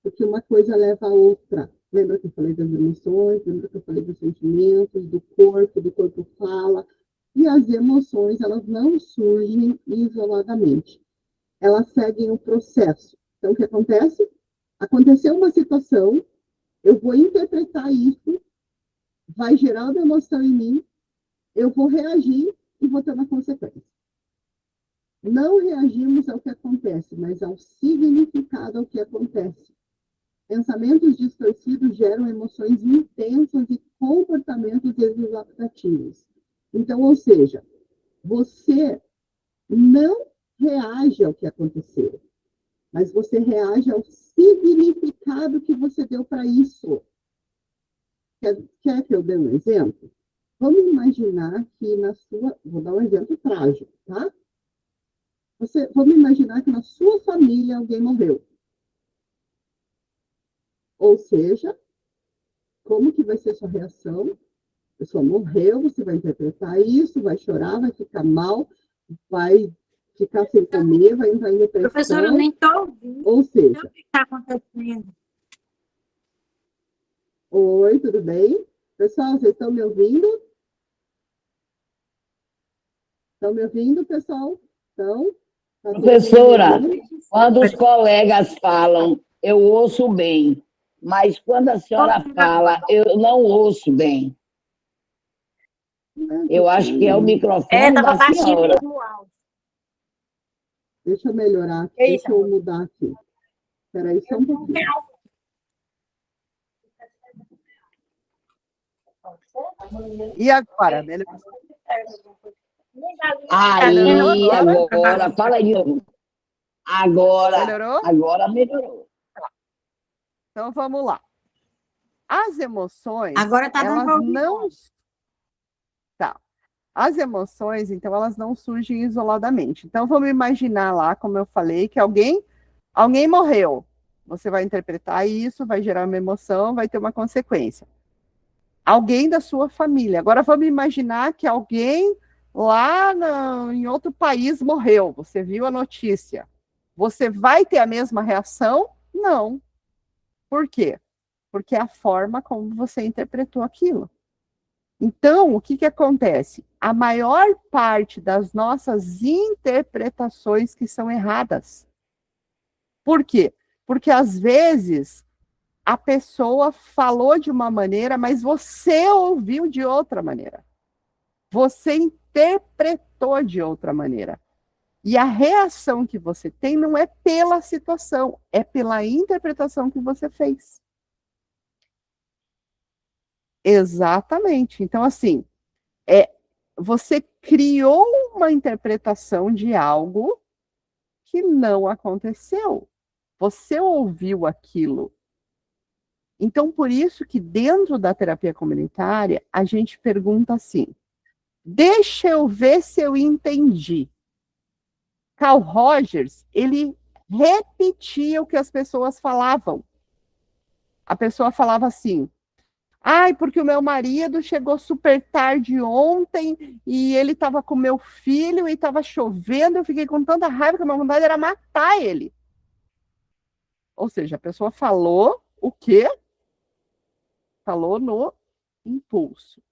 Porque uma coisa leva a outra. Lembra que eu falei das emoções, lembra que eu falei dos sentimentos, do corpo fala. E as emoções, elas não surgem isoladamente. Elas seguem o processo. Então, o que acontece? Aconteceu uma situação, eu vou interpretar isso, vai gerar uma emoção em mim, eu vou reagir e vou ter uma consequência. Não reagimos ao que acontece, mas ao significado ao que acontece. Pensamentos distorcidos geram emoções intensas e comportamentos exaltativos. Então, ou seja, você não reage ao que aconteceu, mas você reage ao significado que você deu para isso. Quer que eu dê um exemplo? Vamos imaginar que na sua... Vou dar um exemplo trágico, tá? Vamos imaginar que na sua família alguém morreu. Ou seja, como que vai ser a sua reação? A pessoa morreu, você vai interpretar isso, vai chorar, vai ficar mal, vai ficar sem comer, vai entrar em depressão. Professora, eu nem estou ouvindo. Ou seja... O que está acontecendo? Oi, tudo bem? Pessoal, vocês estão me ouvindo? Estão me ouvindo, pessoal? Então, tá professora, quando os colegas falam, eu ouço bem, mas quando a senhora fala, eu não ouço bem. Eu acho que é o microfone Estava da baixinho senhora. mesmo o áudio. Deixa eu melhorar aqui, deixa eu mudar aqui. Espera aí só um pouquinho. E agora, melhor? Aí, agora, fala aí. Agora, Melhorou? agora melhorou. Então vamos lá. As emoções, Agora tá dando elas pra ouvir. não... Tá. As emoções, então, elas não surgem isoladamente. Então, vamos imaginar lá, como eu falei, que alguém morreu. Você vai interpretar isso, vai gerar uma emoção, vai ter uma consequência. Alguém da sua família. Agora, vamos imaginar que alguém lá em outro país morreu. Você viu a notícia. Você vai ter a mesma reação? Não. Por quê? Porque é a forma como você interpretou aquilo. Então, o que acontece? A maior parte das nossas interpretações que são erradas. Por quê? Porque, às vezes, a pessoa falou de uma maneira, mas você ouviu de outra maneira. Você interpretou de outra maneira. E a reação que você tem não é pela situação, é pela interpretação que você fez. Exatamente. Então, assim, você criou uma interpretação de algo que não aconteceu. Você ouviu aquilo. Então, por isso que dentro da terapia comunitária, a gente pergunta assim, deixa eu ver se eu entendi. Carl Rogers, ele repetia o que as pessoas falavam. A pessoa falava assim, ai, porque o meu marido chegou super tarde ontem e ele estava com meu filho e estava chovendo, eu fiquei com tanta raiva que a minha vontade era matar ele. Ou seja, a pessoa falou o quê? Falou no impulso.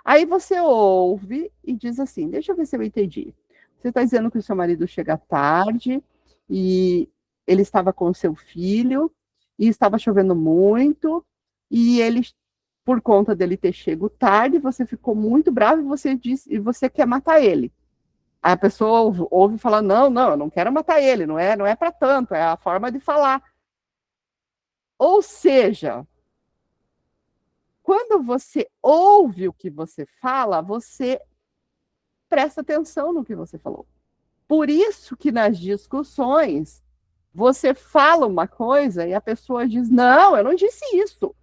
Aí você ouve e diz assim, deixa eu ver se eu entendi. Você está dizendo que o seu marido chega tarde e ele estava com o seu filho e estava chovendo muito e ele, por conta dele ter chegado tarde, você ficou muito bravo e você quer matar ele. Aí a pessoa ouve falar, não, eu não quero matar ele, não é para tanto, é a forma de falar. Ou seja, quando você ouve o que você fala, você presta atenção no que você falou. Por isso que nas discussões, você fala uma coisa e a pessoa diz, não, eu não disse isso.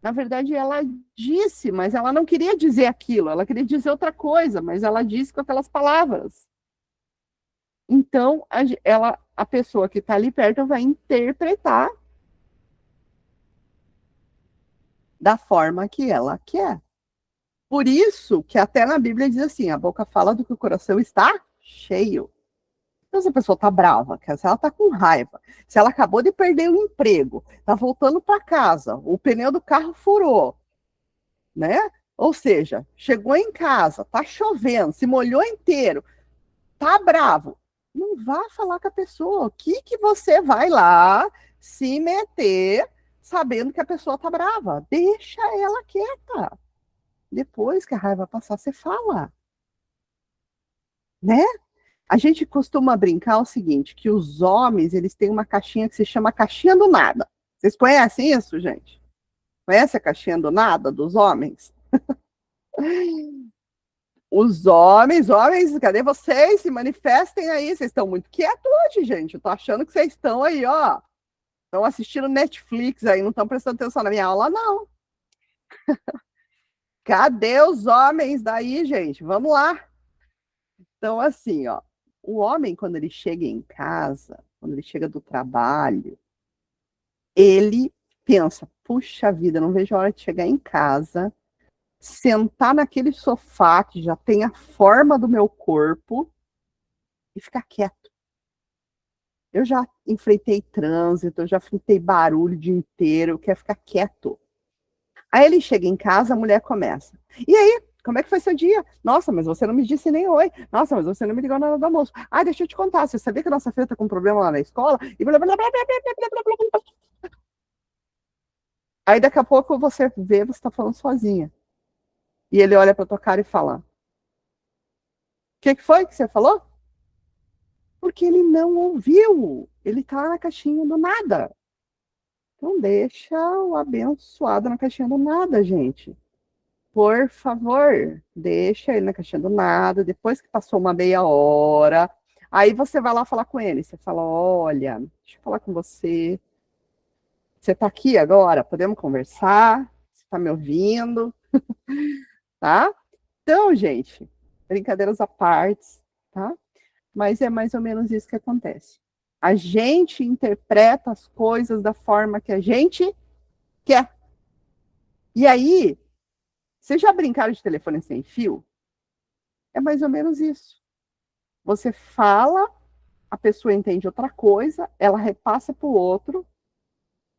Na verdade, ela disse, mas ela não queria dizer aquilo, ela queria dizer outra coisa, mas ela disse com aquelas palavras. Então, a pessoa que está ali perto vai interpretar da forma que ela quer. Por isso que até na Bíblia diz assim, a boca fala do que o coração está cheio. Então, se a pessoa está brava, se ela está com raiva, se ela acabou de perder o emprego, está voltando para casa, o pneu do carro furou, né? Ou seja, chegou em casa, está chovendo, se molhou inteiro, está bravo. Não vá falar com a pessoa. O que você vai lá se meter sabendo que a pessoa está brava? Deixa ela quieta. Depois que a raiva passar, você fala. Né? A gente costuma brincar o seguinte, que os homens, eles têm uma caixinha que se chama caixinha do nada. Vocês conhecem isso, gente? Conhece a caixinha do nada dos homens? Os homens, cadê vocês? Se manifestem aí. Vocês estão muito quietos hoje, gente. Eu tô achando que vocês estão aí, ó. Estão assistindo Netflix aí, não estão prestando atenção na minha aula, não. Cadê os homens daí, gente? Vamos lá. Então, assim, ó. O homem, quando ele chega em casa, quando ele chega do trabalho, ele pensa, puxa vida, não vejo a hora de chegar em casa, sentar naquele sofá que já tem a forma do meu corpo e ficar quieto. Eu já enfrentei trânsito, eu já enfrentei barulho o dia inteiro, eu quero ficar quieto. Aí ele chega em casa, a mulher começa. E aí, como é que foi seu dia? Nossa, mas você não me disse nem oi. Nossa, mas você não me ligou na hora do almoço. Ah, deixa eu te contar, você sabia que a nossa filha tá com um problema lá na escola? E blá, blá, blá, blá, blá, blá, blá, blá, blá. Aí daqui a pouco você vê, você tá falando sozinha. E ele olha pra tua cara e fala, o que foi que você falou? Porque ele não ouviu. Ele tá na caixinha do nada. Então deixa o abençoado na caixinha do nada, gente. Por favor, deixa ele na caixinha do nada. Depois que passou uma meia hora, aí você vai lá falar com ele. Você fala, olha, deixa eu falar com você. Você tá aqui agora? Podemos conversar? Você tá me ouvindo? Tá? Então, gente, brincadeiras à parte, tá? Mas é mais ou menos isso que acontece. A gente interpreta as coisas da forma que a gente quer. E aí, vocês já brincaram de telefone sem fio? É mais ou menos isso. Você fala, a pessoa entende outra coisa, ela repassa para o outro,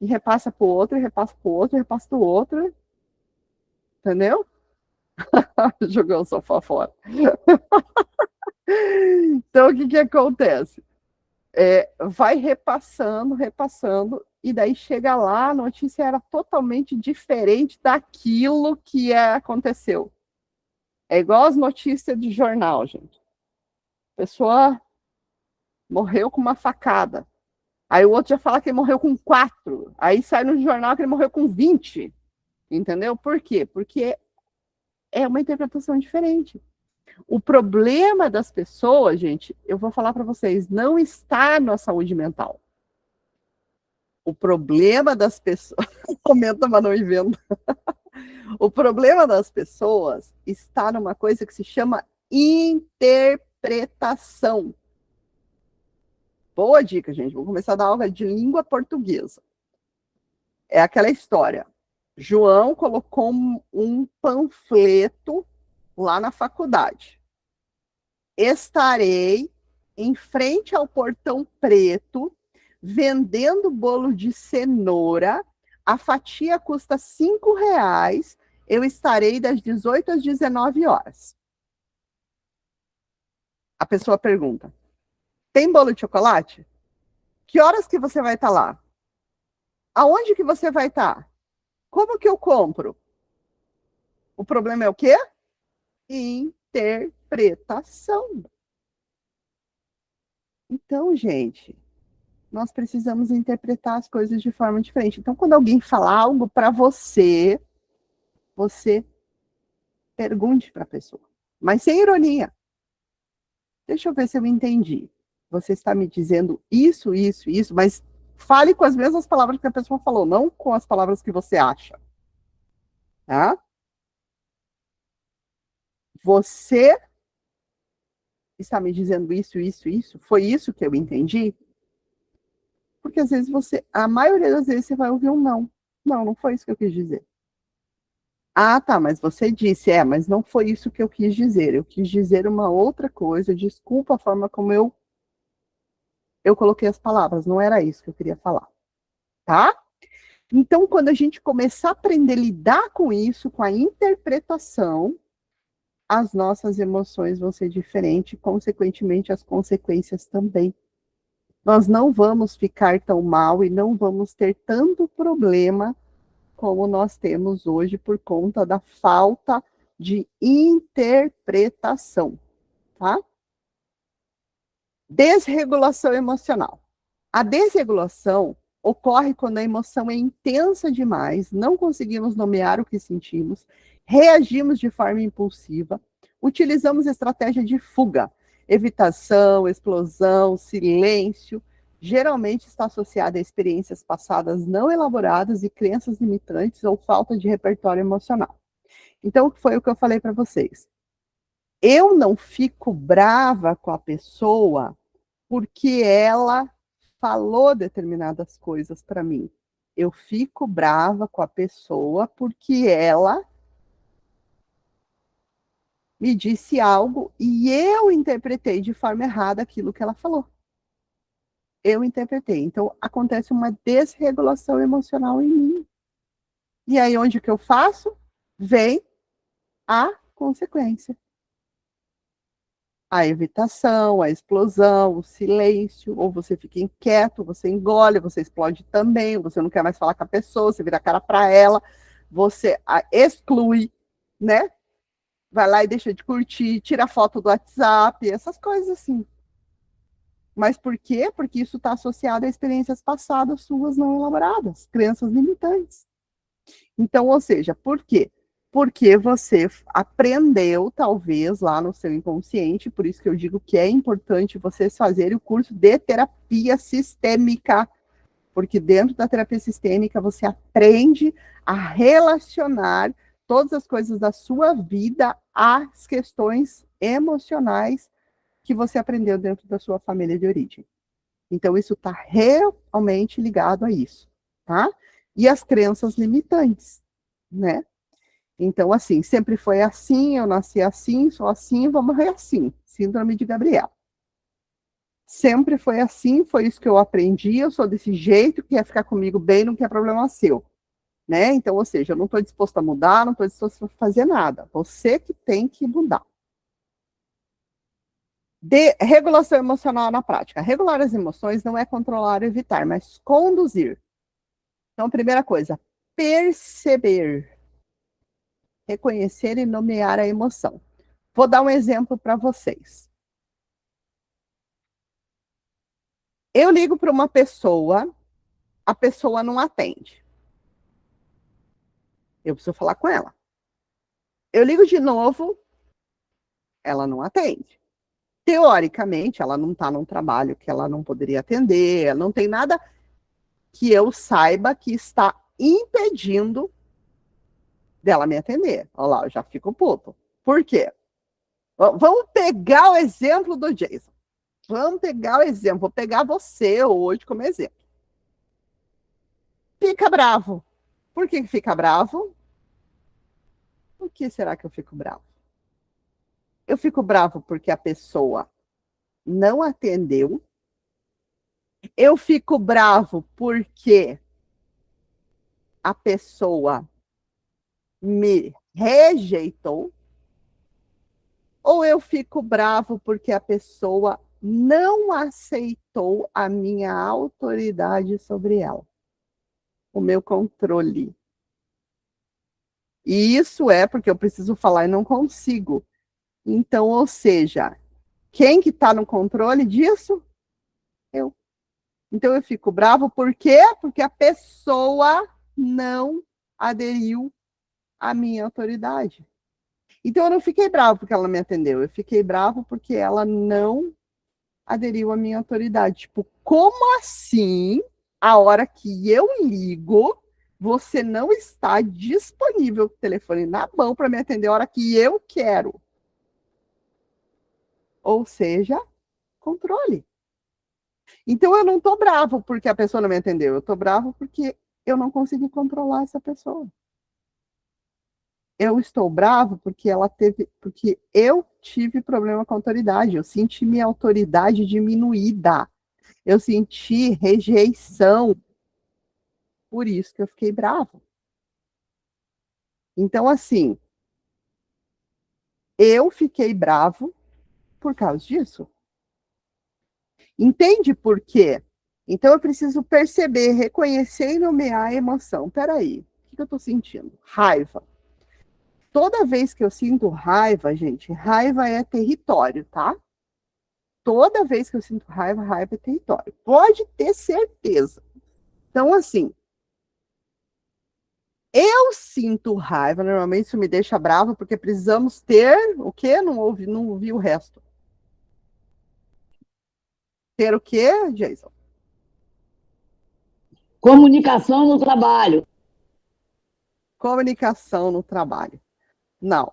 e repassa para o outro, e repassa para o outro, e repassa para o outro. Entendeu? Jogou o sofá fora. Então, o que acontece? Vai repassando, e daí chega lá, a notícia era totalmente diferente daquilo que aconteceu. É igual as notícias de jornal, gente. A pessoa morreu com uma facada. Aí o outro já fala que ele morreu com 4. Aí sai no jornal que ele morreu com 20. Entendeu? Por quê? Porque é uma interpretação diferente. O problema das pessoas, gente, eu vou falar para vocês, não está na saúde mental. O problema das pessoas... Comenta, mas não me vendo. O problema das pessoas está numa coisa que se chama interpretação. Boa dica, gente. Vou começar a dar aula de língua portuguesa. É aquela história. João colocou um panfleto lá na faculdade. Estarei em frente ao Portão Preto, vendendo bolo de cenoura. A fatia custa R$5. Eu estarei das 18 às 19 horas. A pessoa pergunta, tem bolo de chocolate? Que horas que você vai estar lá? Aonde que você vai estar? Como que eu compro? O problema é o quê? Interpretação. Então, gente, nós precisamos interpretar as coisas de forma diferente. Então, quando alguém fala algo para você, você pergunte para a pessoa, mas sem ironia. Deixa eu ver se eu entendi. Você está me dizendo isso, mas fale com as mesmas palavras que a pessoa falou, não com as palavras que você acha. Tá? Você está me dizendo isso? Foi isso que eu entendi? Porque às vezes a maioria das vezes você vai ouvir um não. Não foi isso que eu quis dizer. Ah, tá, mas você disse, mas não foi isso que eu quis dizer. Eu quis dizer uma outra coisa, desculpa a forma como eu coloquei as palavras, não era isso que eu queria falar. Tá? Então, quando a gente começar a aprender a lidar com isso, com a interpretação, as nossas emoções vão ser diferentes, consequentemente, as consequências também. Nós não vamos ficar tão mal e não vamos ter tanto problema como nós temos hoje por conta da falta de interpretação, tá? Desregulação emocional. A desregulação ocorre quando a emoção é intensa demais, não conseguimos nomear o que sentimos, reagimos de forma impulsiva, utilizamos estratégia de fuga, evitação, explosão, silêncio, geralmente está associada a experiências passadas não elaboradas e crenças limitantes ou falta de repertório emocional. Então, foi o que eu falei para vocês. Eu não fico brava com a pessoa porque ela falou determinadas coisas para mim. Eu fico brava com a pessoa porque ela me disse algo e eu interpretei de forma errada aquilo que ela falou. Eu interpretei. Então, acontece uma desregulação emocional em mim. E aí, onde que eu faço? Vem a consequência. A evitação, a explosão, o silêncio, ou você fica inquieto, você engole, você explode também, você não quer mais falar com a pessoa, você vira a cara para ela, você a exclui, né? Vai lá e deixa de curtir, tira foto do WhatsApp, essas coisas assim. Mas por quê? Porque isso está associado a experiências passadas suas não elaboradas, crenças limitantes. Então, ou seja, por quê? Porque você aprendeu, talvez, lá no seu inconsciente, por isso que eu digo que é importante vocês fazerem o curso de terapia sistêmica, porque dentro da terapia sistêmica você aprende a relacionar todas as coisas da sua vida às questões emocionais que você aprendeu dentro da sua família de origem. Então, isso está realmente ligado a isso, tá? E as crenças limitantes, né? Então, assim, sempre foi assim, eu nasci assim, sou assim, vou morrer assim. Síndrome de Gabriel. Sempre foi assim, foi isso que eu aprendi, eu sou desse jeito, quer ficar comigo bem, não quer problema seu. Né? Então, ou seja, eu não estou disposto a mudar, não estou disposto a fazer nada. Você que tem que mudar. Regulação emocional na prática. Regular as emoções não é controlar ou evitar, mas conduzir. Então, primeira coisa, perceber. Reconhecer e nomear a emoção. Vou dar um exemplo para vocês. Eu ligo para uma pessoa, a pessoa não atende. Eu preciso falar com ela. Eu ligo de novo, ela não atende. Teoricamente, ela não está num trabalho que ela não poderia atender, não tem nada que eu saiba que está impedindo dela me atender. Olha lá, eu já fico puto. Por quê? Vamos pegar o exemplo do Jason. Vamos pegar o exemplo. Vou pegar você hoje como exemplo. Fica bravo. Por que fica bravo? Por que será que eu fico bravo? Eu fico bravo porque a pessoa não atendeu. Eu fico bravo porque a pessoa me rejeitou. Ou eu fico bravo porque a pessoa não aceitou a minha autoridade sobre ela, o meu controle. E isso é porque eu preciso falar e não consigo. Então, ou seja, quem que está no controle disso? Eu. Então eu fico bravo por quê? Porque a pessoa não aderiu à minha autoridade. Então eu não fiquei bravo porque ela não me atendeu, eu fiquei bravo porque ela não aderiu à minha autoridade. Tipo, como assim, a hora que eu ligo, você não está disponível com o telefone na mão para me atender a hora que eu quero? Ou seja, controle. Então eu não estou bravo porque a pessoa não me atendeu, eu estou bravo porque eu não consegui controlar essa pessoa. Eu estou bravo porque porque eu tive problema com a autoridade, eu senti minha autoridade diminuída, eu senti rejeição, por isso que eu fiquei bravo. Então, assim, eu fiquei bravo por causa disso. Entende por quê? Então, eu preciso perceber, reconhecer e nomear a emoção. Peraí, o que eu estou sentindo? Raiva. Toda vez que eu sinto raiva, gente, raiva é território, tá? toda vez que eu sinto raiva, raiva é território. Pode ter certeza. Então, assim, eu sinto raiva, normalmente isso me deixa bravo, porque precisamos ter o quê? Não ouvi o resto. Ter o quê, Jason? Comunicação no trabalho. Comunicação no trabalho. Não.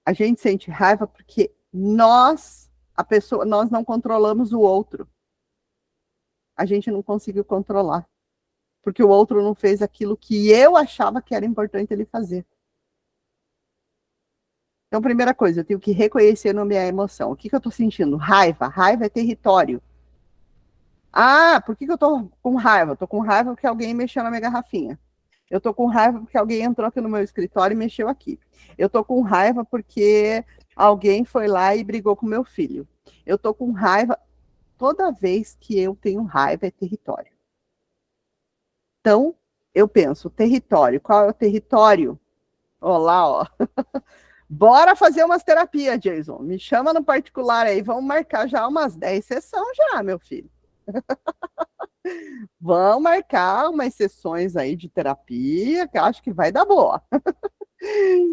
A gente sente raiva porque nós não controlamos o outro. A gente não conseguiu controlar. Porque o outro não fez aquilo que eu achava que era importante ele fazer. Então, primeira coisa, eu tenho que reconhecer na minha emoção. O que eu estou sentindo? Raiva. Raiva é território. Ah, por que eu estou com raiva? Estou com raiva porque alguém mexeu na minha garrafinha. Eu estou com raiva porque alguém entrou aqui no meu escritório e mexeu aqui. Eu estou com raiva porque alguém foi lá e brigou com meu filho. Eu estou com raiva. Toda vez que eu tenho raiva é território. Então, eu penso, território. Qual é o território? Olá, ó. Bora fazer umas terapias, Jason. Me chama no particular aí. Vamos marcar já umas 10 sessões já, meu filho. Vamos marcar umas sessões aí de terapia, que eu acho que vai dar boa.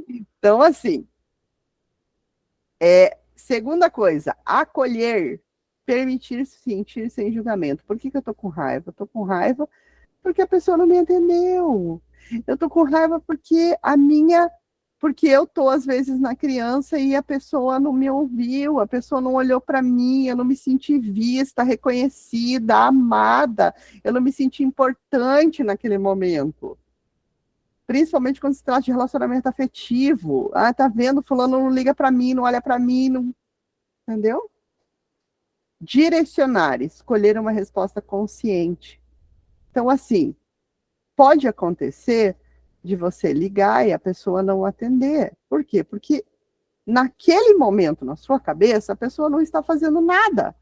Então, assim, segunda coisa, acolher, permitir sentir sem julgamento. Por que eu tô com raiva? Eu tô com raiva porque a pessoa não me entendeu. Eu tô com raiva porque eu tô, às vezes, na criança e a pessoa não me ouviu, a pessoa não olhou para mim, eu não me senti vista, reconhecida, amada, eu não me senti importante naquele momento. Principalmente quando se trata de relacionamento afetivo. Ah, tá vendo? Fulano não liga para mim, não olha para mim, não... Entendeu? Direcionar, escolher uma resposta consciente. Então, assim, pode acontecer de você ligar e a pessoa não atender. Por quê? Porque naquele momento, na sua cabeça, a pessoa não está fazendo nada.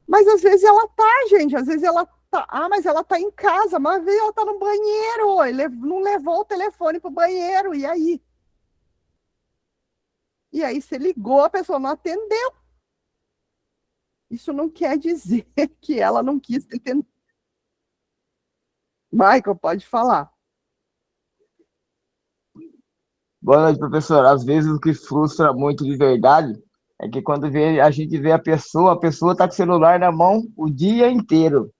Mas às vezes ela tá, gente, às vezes ela tá, mas ela tá em casa, mas às vezes ela tá no banheiro, ele não levou o telefone pro banheiro, e aí? E aí você ligou, a pessoa não atendeu. Isso não quer dizer que ela não quis entender. Michael, pode falar. Boa noite, professor. Às vezes o que frustra muito de verdade é que quando a gente vê a pessoa está com o celular na mão o dia inteiro.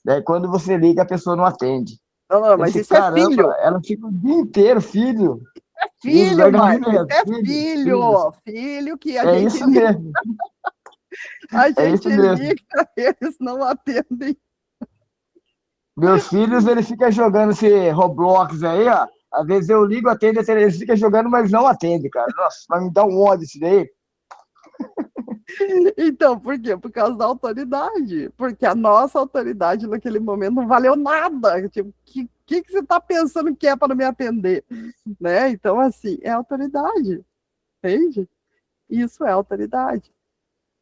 Daí quando você liga, a pessoa não atende. Não, mas isso é filho. Ela fica o dia inteiro, filho. É filho, Michael, isso é filho. Filho que a É gente isso mesmo. A gente isso mesmo. liga, eles não atendem. Meus filhos, eles ficam jogando esse Roblox aí, ó. Às vezes eu ligo, atendo, eles ficam jogando, mas não atendem, cara. Nossa, vai me dar um ódio isso daí. Então, por quê? Por causa da autoridade. Porque a nossa autoridade naquele momento não valeu nada. Tipo, o que você está pensando que é para não me atender? Né? Então, assim, é autoridade. Entende? Isso é autoridade.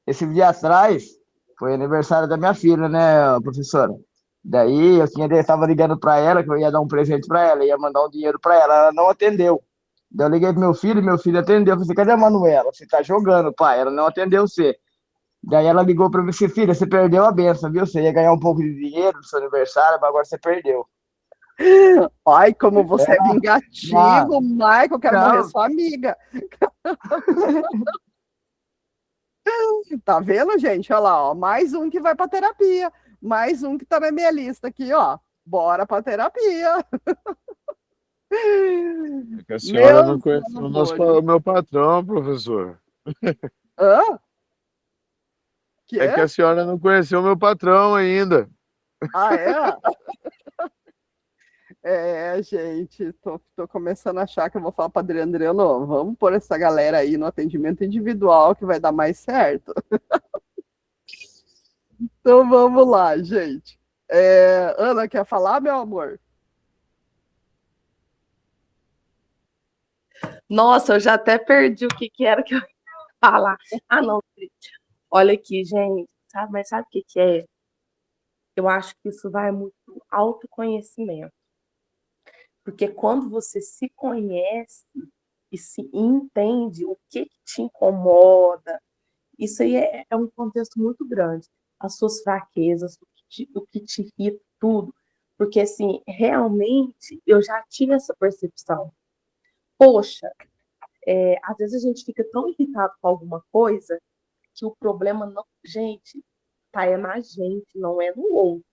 Esse dia atrás, foi aniversário da minha filha, né, professora? Daí eu estava ligando para ela, que eu ia dar um presente para ela, ia mandar um dinheiro para ela, ela não atendeu. Daí eu liguei pro meu filho atendeu. Eu falei, cadê a Manuela? Você tá jogando, pai? Ela não atendeu você. Daí ela ligou para mim e disse, filha, você perdeu a benção, viu? Você ia ganhar um pouco de dinheiro no seu aniversário, mas agora você perdeu. Ai, como você é vingativo, Michael, eu quero morrer sua amiga. Tá vendo, gente? Olha lá, ó, mais um que vai para terapia. Mais um que tá na minha lista aqui, ó. Bora para terapia. É que a senhora não conhece o meu patrão, professor. Hã? É que a senhora não conheceu o meu patrão ainda. Ah, é? Gente, tô começando a achar que eu vou falar para Adriano, vamos pôr essa galera aí no atendimento individual que vai dar mais certo. Então vamos lá, gente. Ana, quer falar, meu amor? Nossa, eu já até perdi o que era que eu ia falar. Ah, não. Olha aqui, gente. Mas sabe o que é? Eu acho que isso vai muito do autoconhecimento. Porque quando você se conhece e se entende o que te incomoda Isso aí é um contexto muito grande. As suas fraquezas, o que te irrita, tudo. Porque, assim, realmente, eu já tive essa percepção. Poxa, às vezes a gente fica tão irritado com alguma coisa que o problema não... Gente, tá na gente, não é no outro,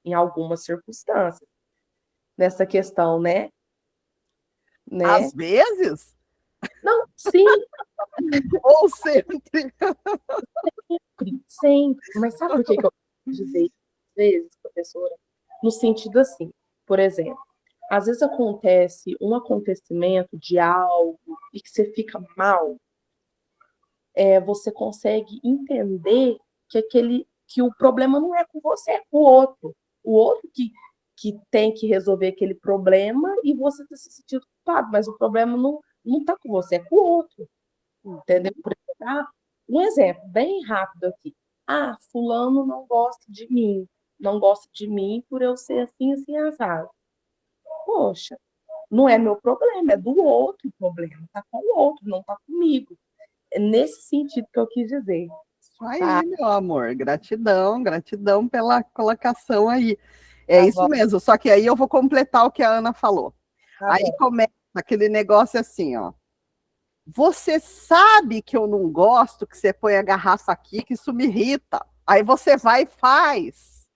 em algumas circunstâncias. Nessa questão, né? Às vezes? Não, sim. Ou sempre? Sempre. Mas sabe por que eu quero dizer isso às vezes, professora? No sentido assim, por exemplo, às vezes acontece um acontecimento de algo e que você fica mal, você consegue entender que o problema não é com você, é com o outro. O outro que tem que resolver aquele problema e você está se sentindo culpado, mas o problema não está com você, é com o outro. Entendeu? Por exemplo, um exemplo bem rápido aqui. Fulano não gosta de mim por eu ser assim, assim, assado. Poxa, não é meu problema, é do outro o problema. Tá com o outro, não tá comigo. É nesse sentido que eu quis dizer. Isso aí, meu amor. Gratidão, gratidão pela colocação aí. É isso mesmo, só que aí eu vou completar o que a Ana falou. Aí começa aquele negócio assim, ó. Você sabe que eu não gosto que você põe a garrafa aqui, que isso me irrita. Aí você vai e faz.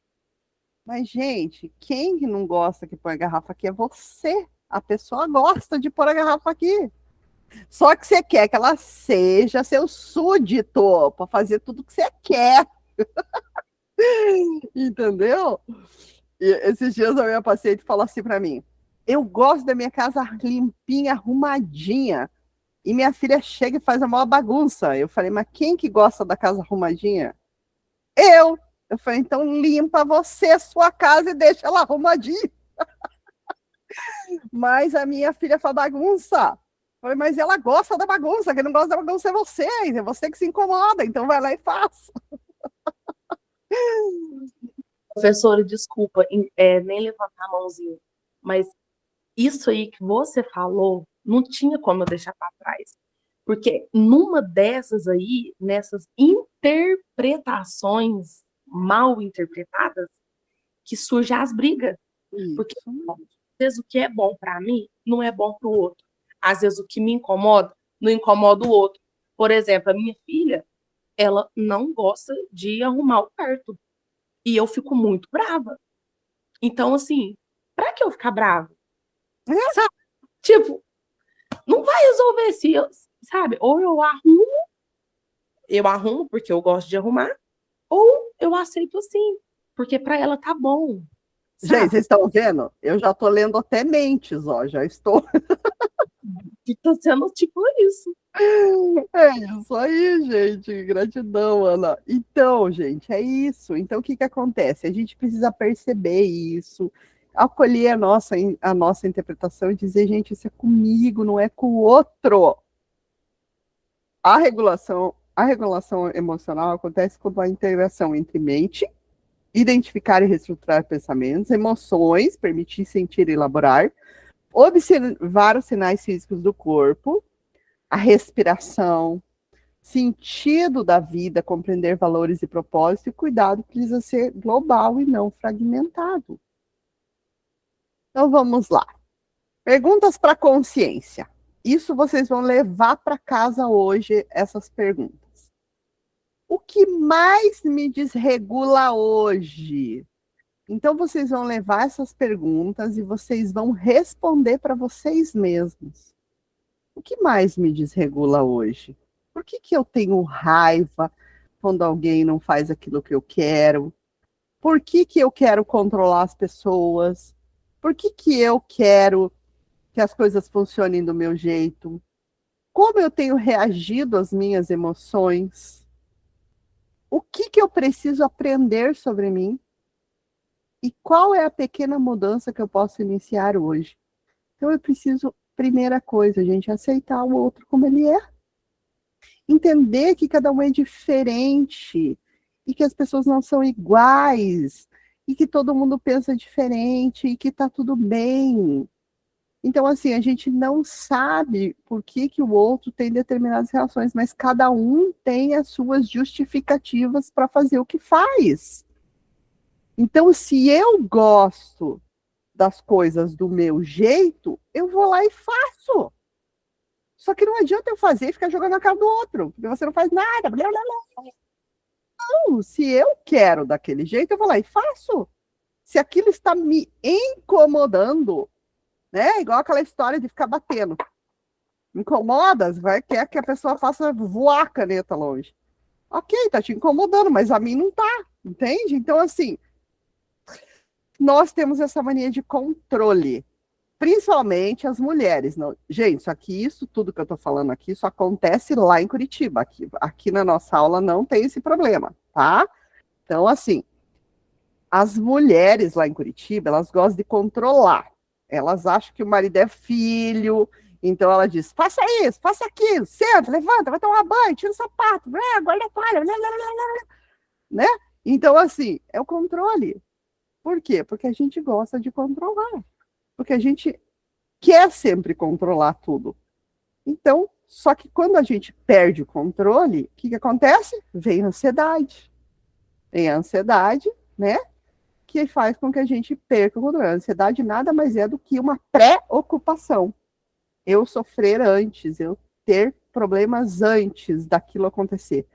Mas, gente, quem que não gosta que põe a garrafa aqui é você. A pessoa gosta de pôr a garrafa aqui. Só que você quer que ela seja seu súdito para fazer tudo que você quer. Entendeu? E esses dias a minha paciente falou assim para mim: eu gosto da minha casa limpinha, arrumadinha. E minha filha chega e faz a maior bagunça. Eu falei, mas quem que gosta da casa arrumadinha? Eu. Eu falei, então limpa você a sua casa e deixa ela arrumadinha. Mas a minha filha faz bagunça. Eu falei, mas ela gosta da bagunça. Quem não gosta da bagunça é você que se incomoda. Então vai lá e faz. Professora, desculpa, nem levantar a mãozinha, mas isso aí que você falou, não tinha como eu deixar para trás. Porque numa dessas aí, nessas interpretações mal interpretadas, que surgem as brigas. Porque às vezes o que é bom para mim não é bom para o outro. Às vezes o que me incomoda não incomoda o outro. Por exemplo, a minha filha, ela não gosta de arrumar o quarto. E eu fico muito brava. Então, assim, para que eu ficar brava? Sabe? Tipo, não vai resolver se eu, sabe? Ou eu arrumo porque eu gosto de arrumar, ou eu aceito assim, porque para ela tá bom. Sabe? Gente, vocês estão vendo? Eu já estou lendo até mentes, ó, já estou. Tá sendo tipo isso. É isso aí, gente. Gratidão, Ana. Então, gente, é isso. Então, o que acontece? A gente precisa perceber isso, acolher a nossa interpretação e dizer, gente, isso é comigo, não é com o outro. A regulação emocional acontece quando a integração entre mente, identificar e reestruturar pensamentos, emoções, permitir sentir e elaborar, observar os sinais físicos do corpo, a respiração, sentido da vida, compreender valores e propósito, e cuidado precisa ser global e não fragmentado. Então vamos lá. Perguntas para a consciência. Isso vocês vão levar para casa hoje, essas perguntas. O que mais me desregula hoje? Então vocês vão levar essas perguntas e vocês vão responder para vocês mesmos. O que mais me desregula hoje? Por que eu tenho raiva quando alguém não faz aquilo que eu quero? Por que eu quero controlar as pessoas? Por que eu quero que as coisas funcionem do meu jeito? Como eu tenho reagido às minhas emoções? O que eu preciso aprender sobre mim? E qual é a pequena mudança que eu posso iniciar hoje? Então eu preciso, primeira coisa, gente, aceitar o outro como ele é. Entender que cada um é diferente e que as pessoas não são iguais e que todo mundo pensa diferente e que tá tudo bem. Então, assim, a gente não sabe por que o outro tem determinadas reações, mas cada um tem as suas justificativas para fazer o que faz. Então, se eu gosto das coisas do meu jeito, eu vou lá e faço. Só que não adianta eu fazer e ficar jogando na cara do outro, porque você não faz nada. Blá, blá, blá. Não, se eu quero daquele jeito, eu vou lá e faço. Se aquilo está me incomodando, né? Igual aquela história de ficar batendo. Incomoda, quer que a pessoa faça voar a caneta longe. Ok, tá te incomodando, mas a mim não tá, entende? Então, assim, nós temos essa mania de controle, principalmente as mulheres. Não? Gente, isso tudo que eu tô falando aqui, isso acontece lá em Curitiba. Aqui na nossa aula não tem esse problema, tá? Então, assim, as mulheres lá em Curitiba, elas gostam de controlar. Elas acham que o marido é filho, então ela diz, faça isso, faça aquilo, senta, levanta, vai tomar banho, tira o sapato, guarda a toalha, né? Então, assim, é o controle. Por quê? Porque a gente gosta de controlar. Porque a gente quer sempre controlar tudo. Então, só que quando a gente perde o controle, o que acontece? Vem a ansiedade. Vem a ansiedade, né? Que faz com que a gente perca o controle. A ansiedade nada mais é do que uma preocupação. Eu sofrer antes, eu ter problemas antes daquilo acontecer.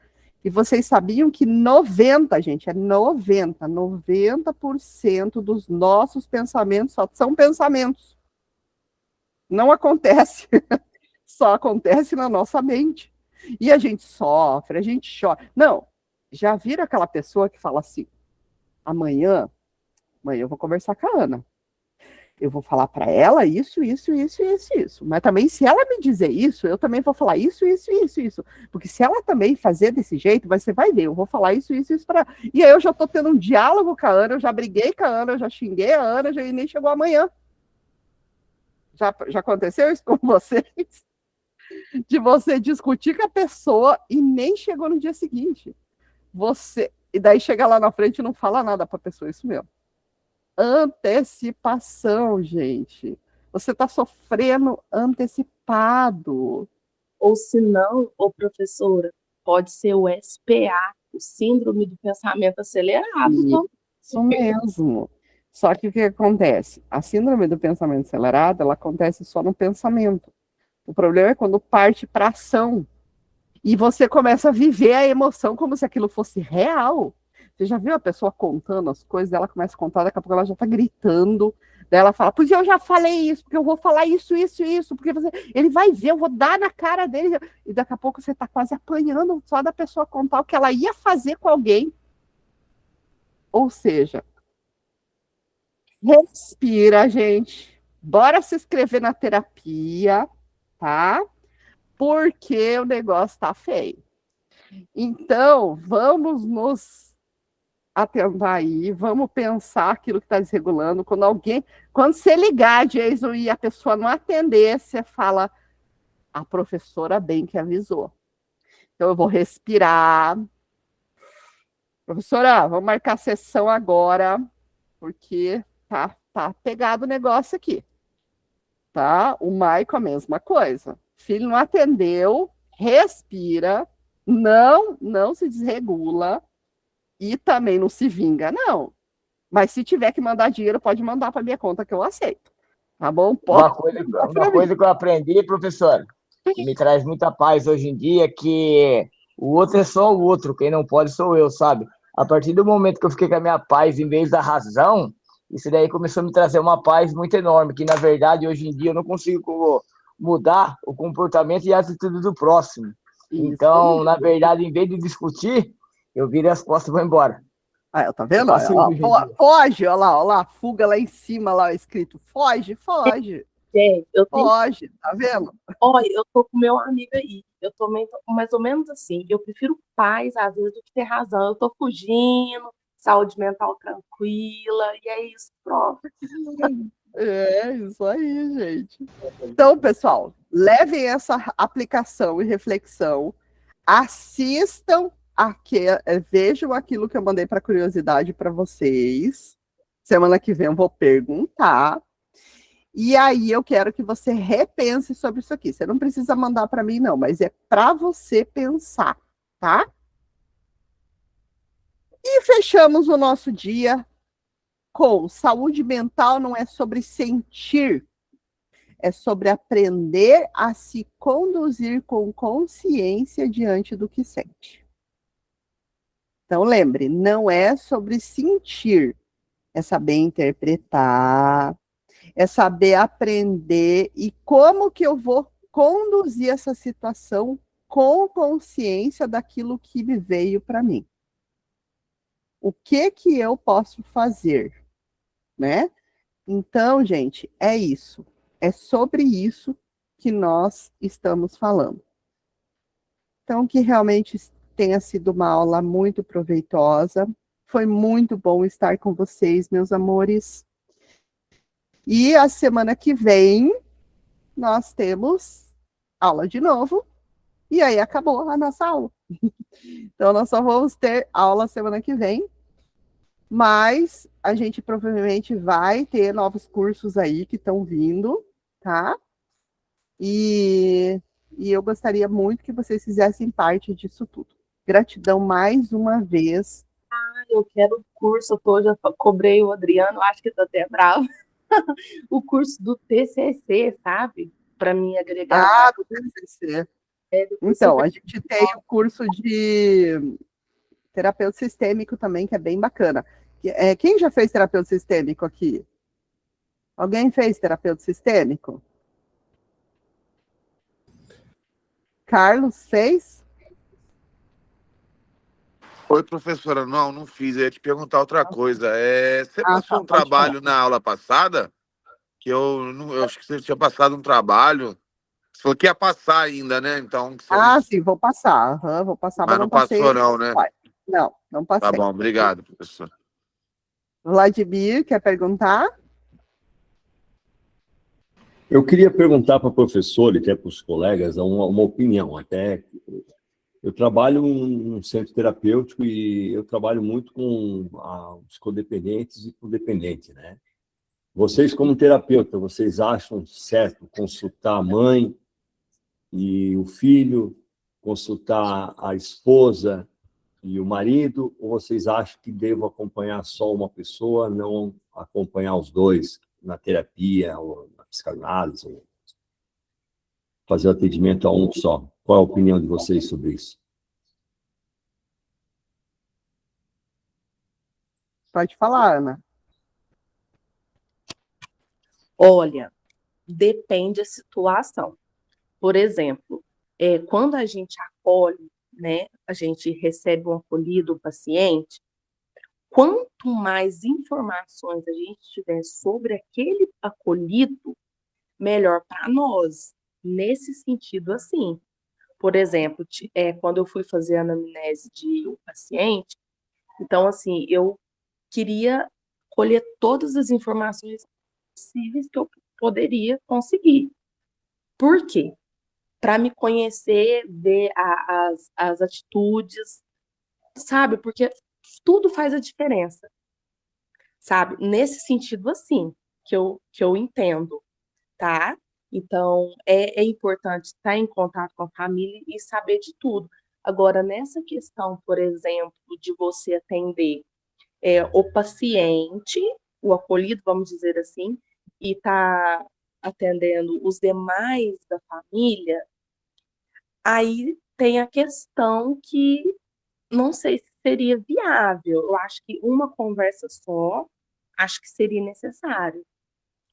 E vocês sabiam que 90% dos nossos pensamentos só são pensamentos. Não acontece. Só acontece na nossa mente. E a gente sofre, a gente chora. Não, já viram aquela pessoa que fala assim, amanhã eu vou conversar com a Ana. Eu vou falar para ela isso. Mas também, se ela me dizer isso, eu também vou falar isso. Porque se ela também fazer desse jeito, você vai ver, eu vou falar isso para ela. E aí eu já estou tendo um diálogo com a Ana, eu já briguei com a Ana, eu já xinguei a Ana, e nem chegou amanhã. Já aconteceu isso com vocês? De você discutir com a pessoa e nem chegou no dia seguinte. E daí chega lá na frente e não fala nada para a pessoa, isso mesmo. Antecipação, gente. Você está sofrendo antecipado. Ou se não, professora, pode ser o SPA, o Síndrome do Pensamento Acelerado. Isso mesmo. Só que o que acontece? A Síndrome do Pensamento Acelerado, ela acontece só no pensamento. O problema é quando parte para ação. E você começa a viver a emoção como se aquilo fosse real. Você já viu a pessoa contando as coisas, ela começa a contar, daqui a pouco ela já está gritando, daí ela fala, pois eu já falei isso, porque eu vou falar isso, porque ele vai ver, eu vou dar na cara dele, e daqui a pouco você está quase apanhando só da pessoa contar o que ela ia fazer com alguém. Ou seja, respira, gente, bora se inscrever na terapia, tá? Porque o negócio tá feio. Então, vamos nos atentar aí, vamos pensar aquilo que está desregulando. Quando você ligar, Jason, e a pessoa não atender, você fala, a professora bem que avisou. Então, eu vou respirar. Professora, vamos marcar a sessão agora, porque tá pegado o negócio aqui. Tá? O Maico, a mesma coisa. Filho não atendeu, respira, não se desregula, e também não se vinga, não. Mas se tiver que mandar dinheiro, pode mandar para minha conta que eu aceito. Tá bom? Uma coisa que eu aprendi, professor, que me traz muita paz hoje em dia, é que o outro é só o outro, quem não pode sou eu, sabe? A partir do momento que eu fiquei com a minha paz em vez da razão, isso daí começou a me trazer uma paz muito enorme, que na verdade hoje em dia eu não consigo mudar o comportamento e a atitude do próximo. Então, na verdade, em vez de discutir, eu viro as costas e vou embora. Tá vendo? Foge, olha lá, fuga lá em cima, lá escrito, foge. Gente, foge, tá vendo? Olha, eu tô com meu amigo aí, eu tô mais ou menos assim, eu prefiro paz, às vezes, do que ter razão, eu tô fugindo, saúde mental tranquila, e é isso, pronto. É isso aí, gente. Então, pessoal, levem essa aplicação e reflexão, assistam, vejam aquilo que eu mandei para curiosidade para vocês. Semana que vem eu vou perguntar. E aí eu quero que você repense sobre isso aqui. Você não precisa mandar para mim, não, mas é para você pensar, tá? E fechamos o nosso dia com saúde mental não é sobre sentir, é sobre aprender a se conduzir com consciência diante do que sente. Então, lembre, não é sobre sentir, é saber interpretar, é saber aprender e como que eu vou conduzir essa situação com consciência daquilo que me veio para mim. O que que eu posso fazer, né? Então, gente, é isso. É sobre isso que nós estamos falando. Então, que realmente tenha sido uma aula muito proveitosa. Foi muito bom estar com vocês, meus amores. E a semana que vem, nós temos aula de novo. E aí acabou a nossa aula. Então, nós só vamos ter aula semana que vem. Mas a gente provavelmente vai ter novos cursos aí que estão vindo, tá? E eu gostaria muito que vocês fizessem parte disso tudo. Gratidão mais uma vez. Eu quero o curso, eu já cobrei o Adriano, acho que está até bravo. O curso do TCC, sabe? Para mim agregar. Do TCC. Então, a gente tem o curso de terapeuta sistêmico também, que é bem bacana. Quem já fez terapeuta sistêmico aqui? Alguém fez terapeuta sistêmico? Carlos fez? Oi, professora. Não fiz. Eu ia te perguntar outra coisa. Você passou um trabalho na aula passada? Que eu acho que você tinha passado um trabalho. Você falou que ia passar ainda, né? Então. Sim, vou passar. Vou passar, mas não passou, não, né? Não passei. Tá bom, obrigado, professor. Vladimir, quer perguntar? Eu queria perguntar para a professora e até para os colegas uma opinião. Até eu trabalho num centro terapêutico e eu trabalho muito com os codependentes e com dependentes, né? Vocês, como terapeuta, vocês acham certo consultar a mãe e o filho, consultar a esposa e o marido, ou vocês acham que devo acompanhar só uma pessoa, não acompanhar os dois na terapia ou na psicanálise, ou fazer o atendimento a um só? Qual é a opinião de vocês sobre isso? Pode falar, Ana. Olha, depende da situação. Por exemplo, quando a gente acolhe, né, a gente recebe um acolhido, um paciente, quanto mais informações a gente tiver sobre aquele acolhido, melhor para nós. Nesse sentido, assim. Por exemplo, quando eu fui fazer a anamnese de um paciente, então, assim, eu queria colher todas as informações possíveis que eu poderia conseguir. Por quê? Para me conhecer, ver as atitudes, sabe? Porque tudo faz a diferença, sabe? Nesse sentido, assim, que eu entendo, tá? Então, é importante estar em contato com a família e saber de tudo. Agora, nessa questão, por exemplo, de você atender o paciente, o acolhido, vamos dizer assim, e tá atendendo os demais da família, aí tem a questão que não sei se seria viável. Eu acho que uma conversa só, acho que seria necessário.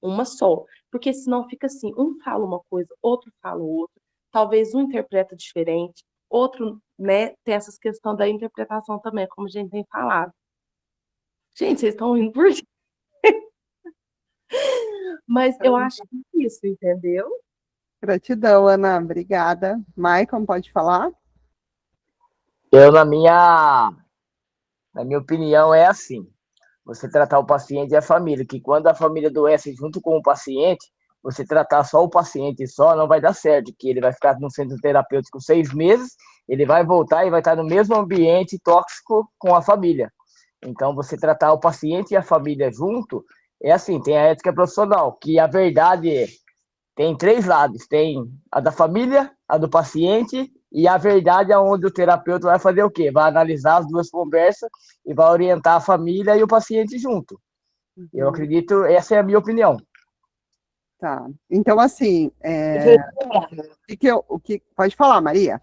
Uma só. Porque senão fica assim, um fala uma coisa, outro fala outra, talvez um interpreta diferente, outro, né, tem essa questão da interpretação também, como a gente tem falado. Gente, vocês estão rindo por quê? Mas eu acho que é isso, entendeu? Gratidão, Ana. Obrigada. Maicon, pode falar? Eu, na minha opinião, é assim. Você tratar o paciente e a família, que quando a família adoece junto com o paciente, você tratar só o paciente só não vai dar certo, que ele vai ficar no centro terapêutico 6 meses, ele vai voltar e vai estar no mesmo ambiente tóxico com a família. Então, você tratar o paciente e a família junto é assim, tem a ética profissional, que a verdade tem 3 lados, tem a da família, a do paciente, e a verdade é onde o terapeuta vai fazer o quê? Vai analisar as 2 conversas e vai orientar a família e o paciente junto. Eu acredito, essa é a minha opinião. Tá. Então, assim, pode falar, Maria?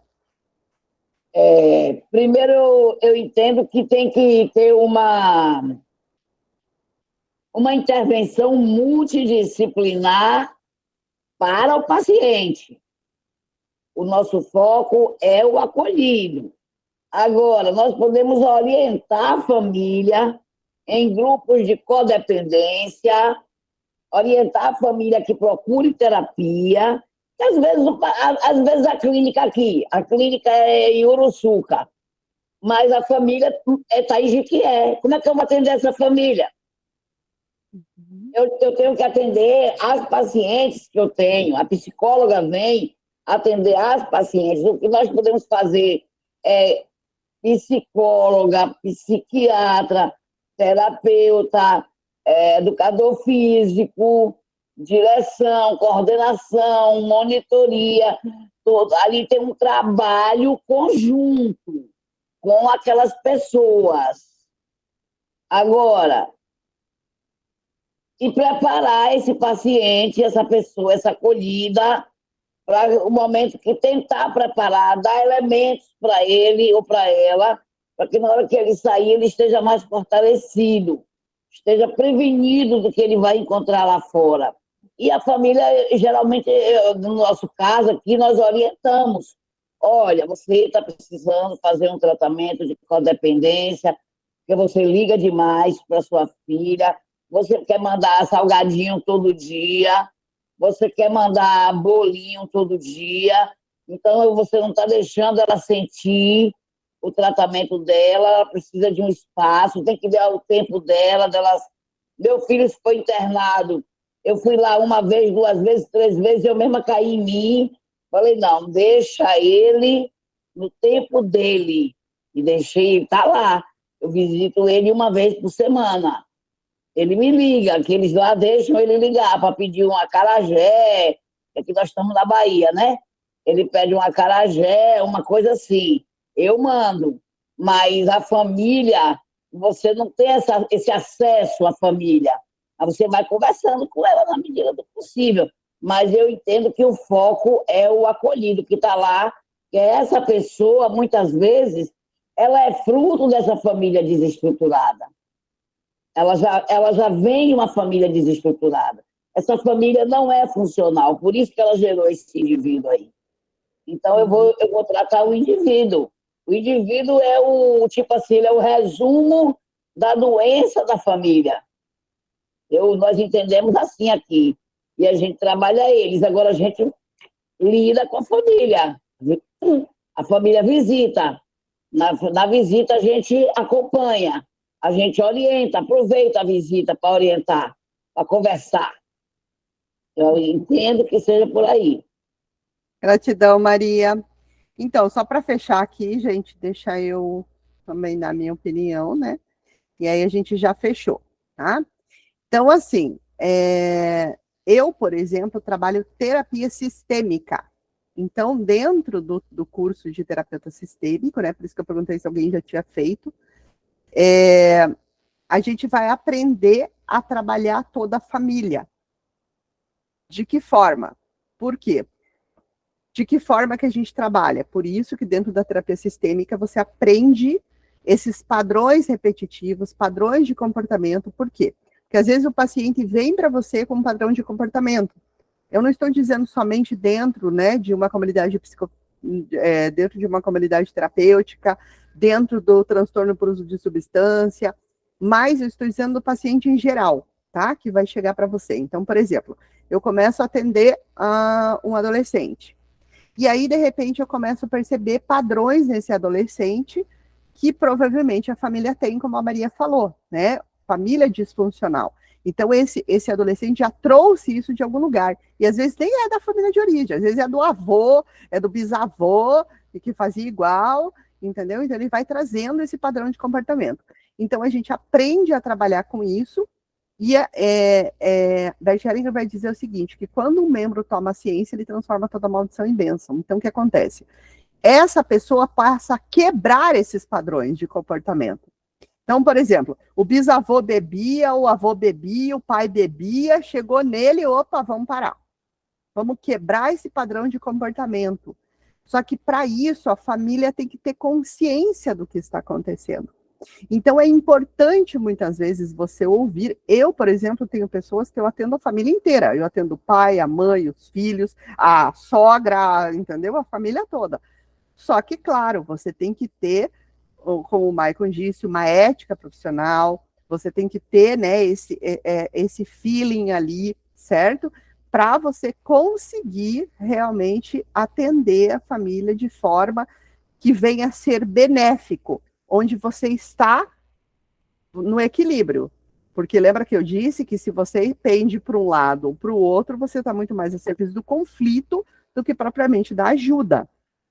Primeiro, eu entendo que tem que ter uma intervenção multidisciplinar para o paciente. O nosso foco é o acolhido. Agora, nós podemos orientar a família em grupos de codependência, orientar a família que procure terapia, que às vezes a clínica é em Uruçuca, mas a família está em Jequié. Como é que eu vou atender essa família? Eu tenho que atender as pacientes que eu tenho, a psicóloga vem atender as pacientes. O que nós podemos fazer é psicóloga, psiquiatra, terapeuta, educador físico, direção, coordenação, monitoria, ali tem um trabalho conjunto com aquelas pessoas. Agora, e preparar esse paciente, essa pessoa, essa acolhida, para o momento que tentar preparar, dar elementos para ele ou para ela, para que na hora que ele sair, ele esteja mais fortalecido, esteja prevenido do que ele vai encontrar lá fora. E a família, geralmente, no nosso caso aqui, nós orientamos. Olha, você está precisando fazer um tratamento de codependência, porque você liga demais para sua filha, você quer mandar salgadinho todo dia, você quer mandar bolinho todo dia, então você não está deixando ela sentir o tratamento dela, ela precisa de um espaço, tem que dar o tempo dela. Meu filho foi internado, eu fui lá 1 vez, 2 vezes, 3 vezes, eu mesma caí em mim, falei, não, deixa ele no tempo dele, e deixei ele estar lá. Eu visito ele 1 vez por semana. Ele me liga, que eles lá deixam ele ligar para pedir um acarajé, aqui nós estamos na Bahia, né? Ele pede um acarajé, uma coisa assim. Eu mando, mas a família, você não tem esse acesso à família. Você vai conversando com ela na medida do possível. Mas eu entendo que o foco é o acolhido que está lá, que é essa pessoa, muitas vezes, ela é fruto dessa família desestruturada. Ela já vem de uma família desestruturada. Essa família não é funcional, por isso que ela gerou esse indivíduo aí. Então, eu vou tratar o indivíduo. O indivíduo é ele é o resumo da doença da família. Nós entendemos assim aqui. E a gente trabalha eles. Agora, a gente lida com a família. A família visita. Na visita, a gente acompanha. A gente orienta, aproveita a visita para orientar, para conversar. Eu entendo que seja por aí. Gratidão, Maria. Então, só para fechar aqui, gente, deixa eu também dar minha opinião, né? E aí a gente já fechou, tá? Então, assim, eu, por exemplo, trabalho terapia sistêmica. Então, dentro do curso de terapeuta sistêmico, né? Por isso que eu perguntei se alguém já tinha feito, a gente vai aprender a trabalhar toda a família. De que forma? Por quê? De que forma que a gente trabalha? Por isso que dentro da terapia sistêmica você aprende esses padrões repetitivos, padrões de comportamento. Por quê? Porque às vezes o paciente vem para você com um padrão de comportamento. Eu não estou dizendo somente dentro, né, de uma comunidade dentro de uma comunidade terapêutica, dentro do transtorno por uso de substância, mas eu estou dizendo do paciente em geral, tá? Que vai chegar para você. Então, por exemplo, eu começo a atender um adolescente. E aí, de repente, eu começo a perceber padrões nesse adolescente que provavelmente a família tem, como a Maria falou, né? Família disfuncional. Então, esse adolescente já trouxe isso de algum lugar. E às vezes nem é da família de origem, às vezes é do avô, é do bisavô, e que fazia igual, entendeu? Então, ele vai trazendo esse padrão de comportamento. Então, a gente aprende a trabalhar com isso, E da Schellinger vai dizer o seguinte, que quando um membro toma ciência, ele transforma toda maldição em bênção. Então, o que acontece? Essa pessoa passa a quebrar esses padrões de comportamento. Então, por exemplo, o bisavô bebia, o avô bebia, o pai bebia, chegou nele, opa, vamos parar. Vamos quebrar esse padrão de comportamento. Só que, para isso, a família tem que ter consciência do que está acontecendo. Então, é importante, muitas vezes, você ouvir. Eu, por exemplo, tenho pessoas que eu atendo a família inteira. Eu atendo o pai, a mãe, os filhos, a sogra, entendeu? A família toda. Só que, claro, você tem que ter, como o Maicon disse, uma ética profissional, você tem que ter, né, esse feeling ali, certo? Para você conseguir realmente atender a família de forma que venha a ser benéfico, onde você está no equilíbrio. Porque lembra que eu disse que se você pende para um lado ou para o outro, você está muito mais a serviço do conflito do que propriamente da ajuda.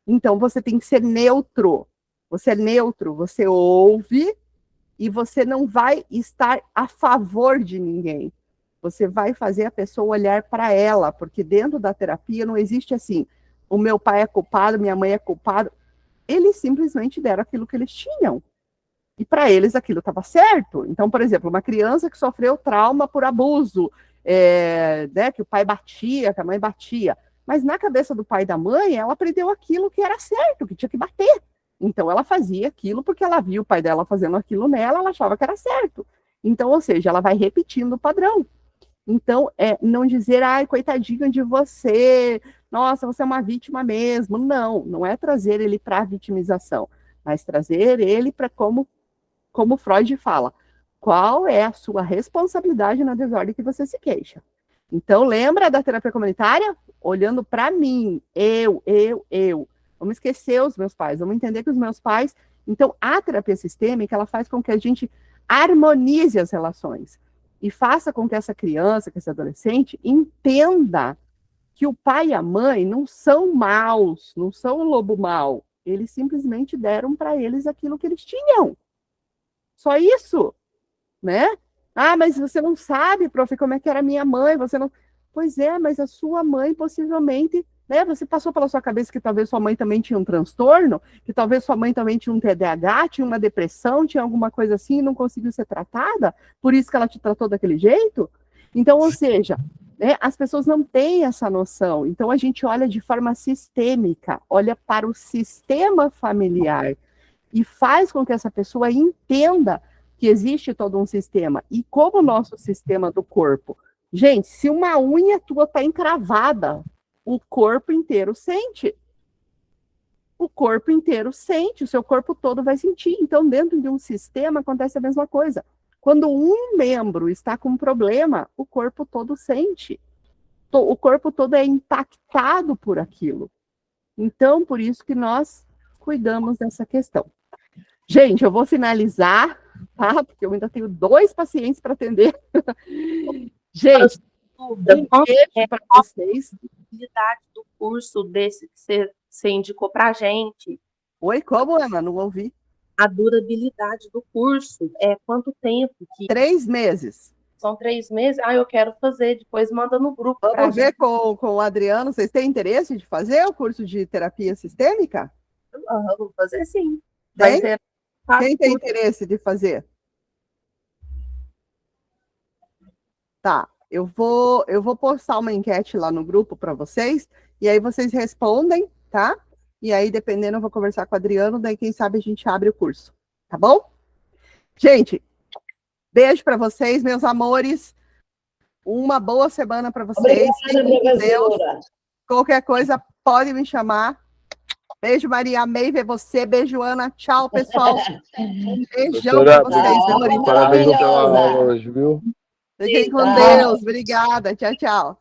Então, você tem que ser neutro. Você é neutro, você ouve e você não vai estar a favor de ninguém. Você vai fazer a pessoa olhar para ela, porque dentro da terapia não existe assim, o meu pai é culpado, minha mãe é culpada. Eles simplesmente deram aquilo que eles tinham. E para eles aquilo estava certo. Então, por exemplo, uma criança que sofreu trauma por abuso, né, que o pai batia, que a mãe batia. Mas na cabeça do pai e da mãe, ela aprendeu aquilo que era certo, que tinha que bater. Então, ela fazia aquilo porque ela viu o pai dela fazendo aquilo nela, ela achava que era certo. Então, ou seja, ela vai repetindo o padrão. Então, não dizer, ai, coitadinho de você, nossa, você é uma vítima mesmo. Não, não é trazer ele para a vitimização, mas trazer ele para como Freud fala, qual é a sua responsabilidade na desordem que você se queixa. Então, lembra da terapia comunitária? Olhando para mim, eu. Vamos esquecer os meus pais, vamos entender que os meus pais... Então, a terapia sistêmica, ela faz com que a gente harmonize as relações e faça com que essa criança, que esse adolescente, entenda que o pai e a mãe não são maus, não são o lobo mau. Eles simplesmente deram para eles aquilo que eles tinham. Só isso, né? Ah, mas você não sabe, prof, como é que era a minha mãe, você não... Pois é, mas a sua mãe possivelmente, né, você passou pela sua cabeça que talvez sua mãe também tinha um transtorno, que talvez sua mãe também tinha um TDAH, tinha uma depressão, tinha alguma coisa assim e não conseguiu ser tratada, por isso que ela te tratou daquele jeito? Então, ou seja, né, as pessoas não têm essa noção, então a gente olha de forma sistêmica, olha para o sistema familiar e faz com que essa pessoa entenda que existe todo um sistema. E como o nosso sistema do corpo... Gente, se uma unha tua está encravada, o corpo inteiro sente. O corpo inteiro sente, o seu corpo todo vai sentir. Então, dentro de um sistema, acontece a mesma coisa. Quando um membro está com um problema, o corpo todo sente. O corpo todo é impactado por aquilo. Então, por isso que nós cuidamos dessa questão. Gente, eu vou finalizar, tá? Porque eu ainda tenho 2 pacientes para atender. Gente, um beijo para vocês. A habilidade do curso desse que você indicou para a gente. Oi, como, Ana? Não ouvi. A durabilidade do curso é quanto tempo? 3 meses. São 3 meses? Ah, eu quero fazer, depois manda no grupo. Vamos ver com o Adriano, vocês têm interesse de fazer o curso de terapia sistêmica? Vou fazer sim. Tem? Quem tem interesse de fazer? Tá, eu vou postar uma enquete lá no grupo para vocês, e aí vocês respondem, tá? E aí, dependendo, eu vou conversar com o Adriano, daí quem sabe a gente abre o curso, tá bom? Gente, beijo para vocês, meus amores. Uma boa semana para vocês. Obrigada, Deus. Qualquer coisa, pode me chamar. Beijo, Maria. Amei ver você. Beijo, Ana. Tchau, pessoal. Um beijão para vocês, amores. Parabéns pela aula hoje, viu? Fiquem com Deus. Obrigada. Tchau, tchau.